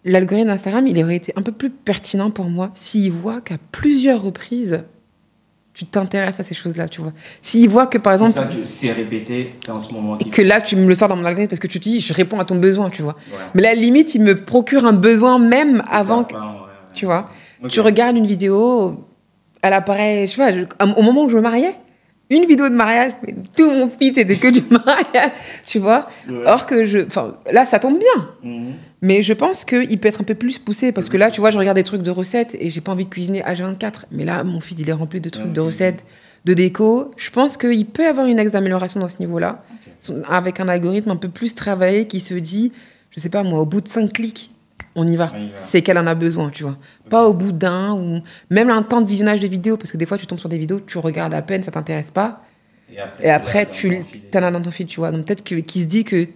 L'algorithme d'Instagram, il aurait été un peu plus pertinent pour moi s'il voit qu'à plusieurs reprises, tu t'intéresses à ces choses-là, tu vois. S'il voit que, par exemple... C'est ça que c'est répété, c'est en ce moment... Que là, tu me le sors dans mon algorithme parce que tu te dis, je réponds à ton besoin, tu vois. Ouais. Mais là, limite, il me procure un besoin même avant que... Tu vois. Okay. Tu regardes une vidéo, elle apparaît, je sais pas, au moment où je me mariais, une vidéo de mariage, mais tout mon feed était que du mariage, tu vois. Ouais. Or que là, ça tombe bien. Mais je pense qu'il peut être un peu plus poussé parce que là, tu vois, je regarde des trucs de recettes et j'ai pas envie de cuisiner H24. Mais là, mon feed, il est rempli de trucs de recettes, de déco. Je pense qu'il peut y avoir une axe d'amélioration dans ce niveau-là, avec un algorithme un peu plus travaillé qui se dit, je sais pas moi, au bout de 5 clics, on y va. C'est qu'elle en a besoin, tu vois. Pas au bout d'un ou même un temps de visionnage de vidéos parce que des fois, tu tombes sur des vidéos, tu regardes à peine, ça t'intéresse pas. Et après tu en as dans ton feed, tu vois. Donc peut-être qu'il se dit que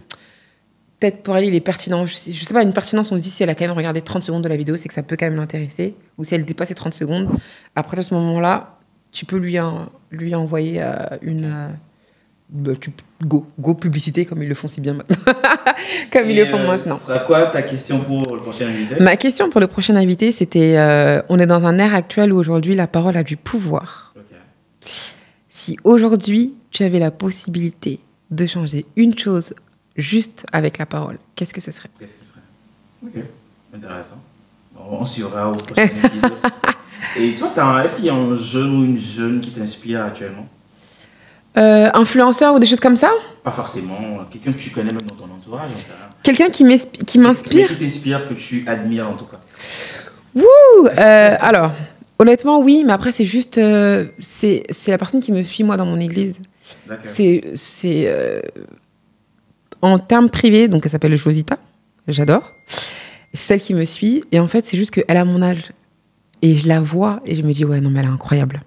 peut-être pour elle, il est pertinent. Je sais pas, une pertinence, on se dit si elle a quand même regardé 30 secondes de la vidéo, c'est que ça peut quand même l'intéresser. Ou si elle dépasse les 30 secondes, après, à ce moment-là, tu peux lui envoyer une... go publicité, comme ils le font si bien maintenant. Comme ils le font maintenant. Ce sera quoi ta question pour le prochain invité ? Ma question pour le prochain invité, c'était... on est dans un ère actuel où aujourd'hui, la parole a du pouvoir. Okay. Si aujourd'hui, tu avais la possibilité de changer une chose juste avec la parole, qu'est-ce que ce serait ? Ok, intéressant. On suivra au prochain épisode. Et toi, est-ce qu'il y a un jeune ou une jeune qui t'inspire actuellement ? Influenceur ou des choses comme ça ? Pas forcément. Quelqu'un que tu connais même dans ton entourage. Quelqu'un qui m'inspire ? Qui t'inspire, que tu admires en tout cas. Wouh alors, honnêtement, oui, mais après, c'est juste... c'est la personne qui me suit, moi, dans mon église. D'accord. C'est en termes privés, donc elle s'appelle Josita, j'adore. C'est celle qui me suit, et en fait, c'est juste qu'elle a mon âge. Et je la vois, et je me dis, ouais, non, mais elle est incroyable.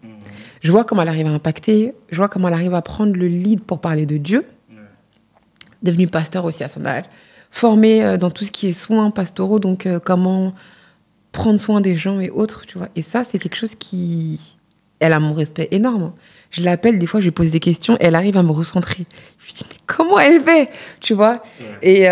Je vois comment elle arrive à impacter, je vois comment elle arrive à prendre le lead pour parler de Dieu. Devenue pasteur aussi à son âge. Formée dans tout ce qui est soins pastoraux, donc comment prendre soin des gens et autres, tu vois. Et ça, c'est quelque chose qui... Elle a mon respect énorme. Je l'appelle, des fois, je lui pose des questions, et elle arrive à me recentrer. Je lui dis, mais comment elle fait, tu vois ? Et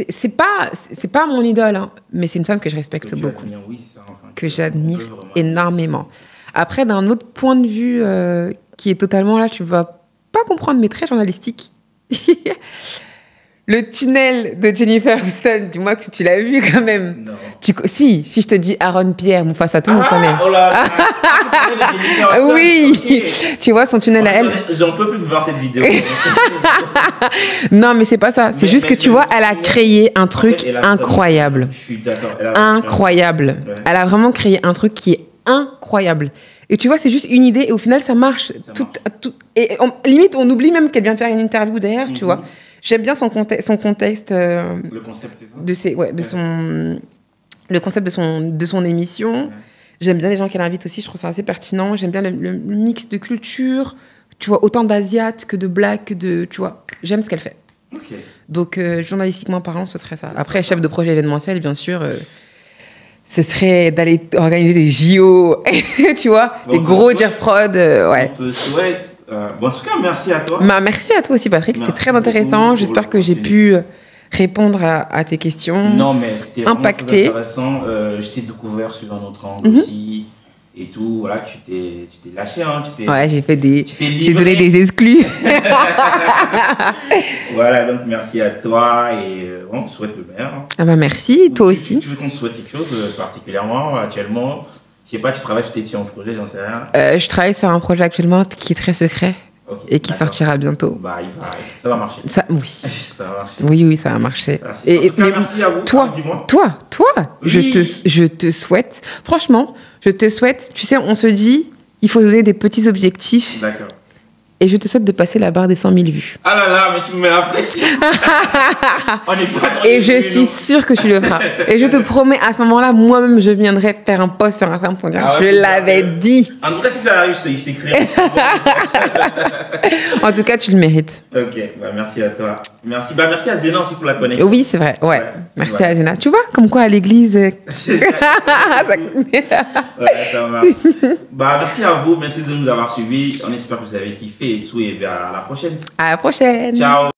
c'est pas mon idole, hein, mais c'est une femme que je respecte beaucoup. Oui, c'est ça, enfin, que j'admire énormément. Après, d'un autre point de vue qui est totalement là, tu vas pas comprendre, mais très journalistique. Le tunnel de Jennifer Houston, dis-moi que tu l'as vu quand même. Non. Si je te dis Aaron Pierre, Mufasa, tout le monde connaît. Oh là, oui, okay. Tu vois son tunnel à elle. J'en peux plus de voir cette vidéo. Non, mais c'est pas ça. C'est juste que tu vois, elle a créé un truc incroyable. Je suis d'accord. Incroyable. Ouais. Elle a vraiment créé un truc qui est incroyable. Et tu vois, c'est juste une idée et au final, ça marche. Et limite, on oublie même qu'elle vient faire une interview derrière, tu vois. J'aime bien son contexte. Le concept, c'est ça. Le concept de son émission. Ouais. J'aime bien les gens qu'elle invite aussi, je trouve ça assez pertinent. J'aime bien le mix de culture. Tu vois, autant d'asiates que de blacks, que de... Tu vois, j'aime ce qu'elle fait. Okay. Donc, journalistiquement parlant, ce serait ça. Après, chef de projet événementiel, bien sûr... ce serait d'aller organiser des JO, tu vois, des gros Jerprod, ouais. On te souhaite. En tout cas, merci à toi. Merci à toi aussi, Patrick. C'était très intéressant. J'espère que j'ai pu répondre à tes questions. Non, mais c'était vraiment très intéressant. Je t'ai découvert sur un autre angle aussi. Et tout, voilà, tu t'es lâché, hein. Ouais, j'ai donné des exclus. Voilà, donc merci à toi et on te souhaite le meilleur. Ah bah merci, toi aussi. Si tu veux qu'on te souhaite quelque chose particulièrement, actuellement, Je sais pas, tu travailles sur un projet, j'en sais rien. Je travaille sur un projet actuellement qui est très secret. Okay, et qui sortira bientôt. Bah, ça va marcher. Oui. Ça va marcher. Oui, ça va marcher. Merci. En tout cas, merci à vous. Toi, oui. je te souhaite, franchement, je te souhaite, tu sais, on se dit, il faut donner des petits objectifs. D'accord. Et je te souhaite de passer la barre des 100 000 vues. Ah là là, mais tu me mets la pression. Et je suis sûre que tu le feras. Et je te promets, à ce moment-là, moi-même, je viendrai faire un post sur Instagram pour dire je l'avais dit. En tout cas, si ça arrive, je t'écrirai. En tout cas, tu le mérites. Ok, bah, merci à toi. Merci à Zéna aussi pour la connexion. Oui, c'est vrai. Ouais. Merci à Zéna. Tu vois, comme quoi à l'église. Ouais, ça va. Bah, merci à vous. Merci de nous avoir suivis. On espère que vous avez kiffé et tout. Et bien, à la prochaine. À la prochaine. Ciao.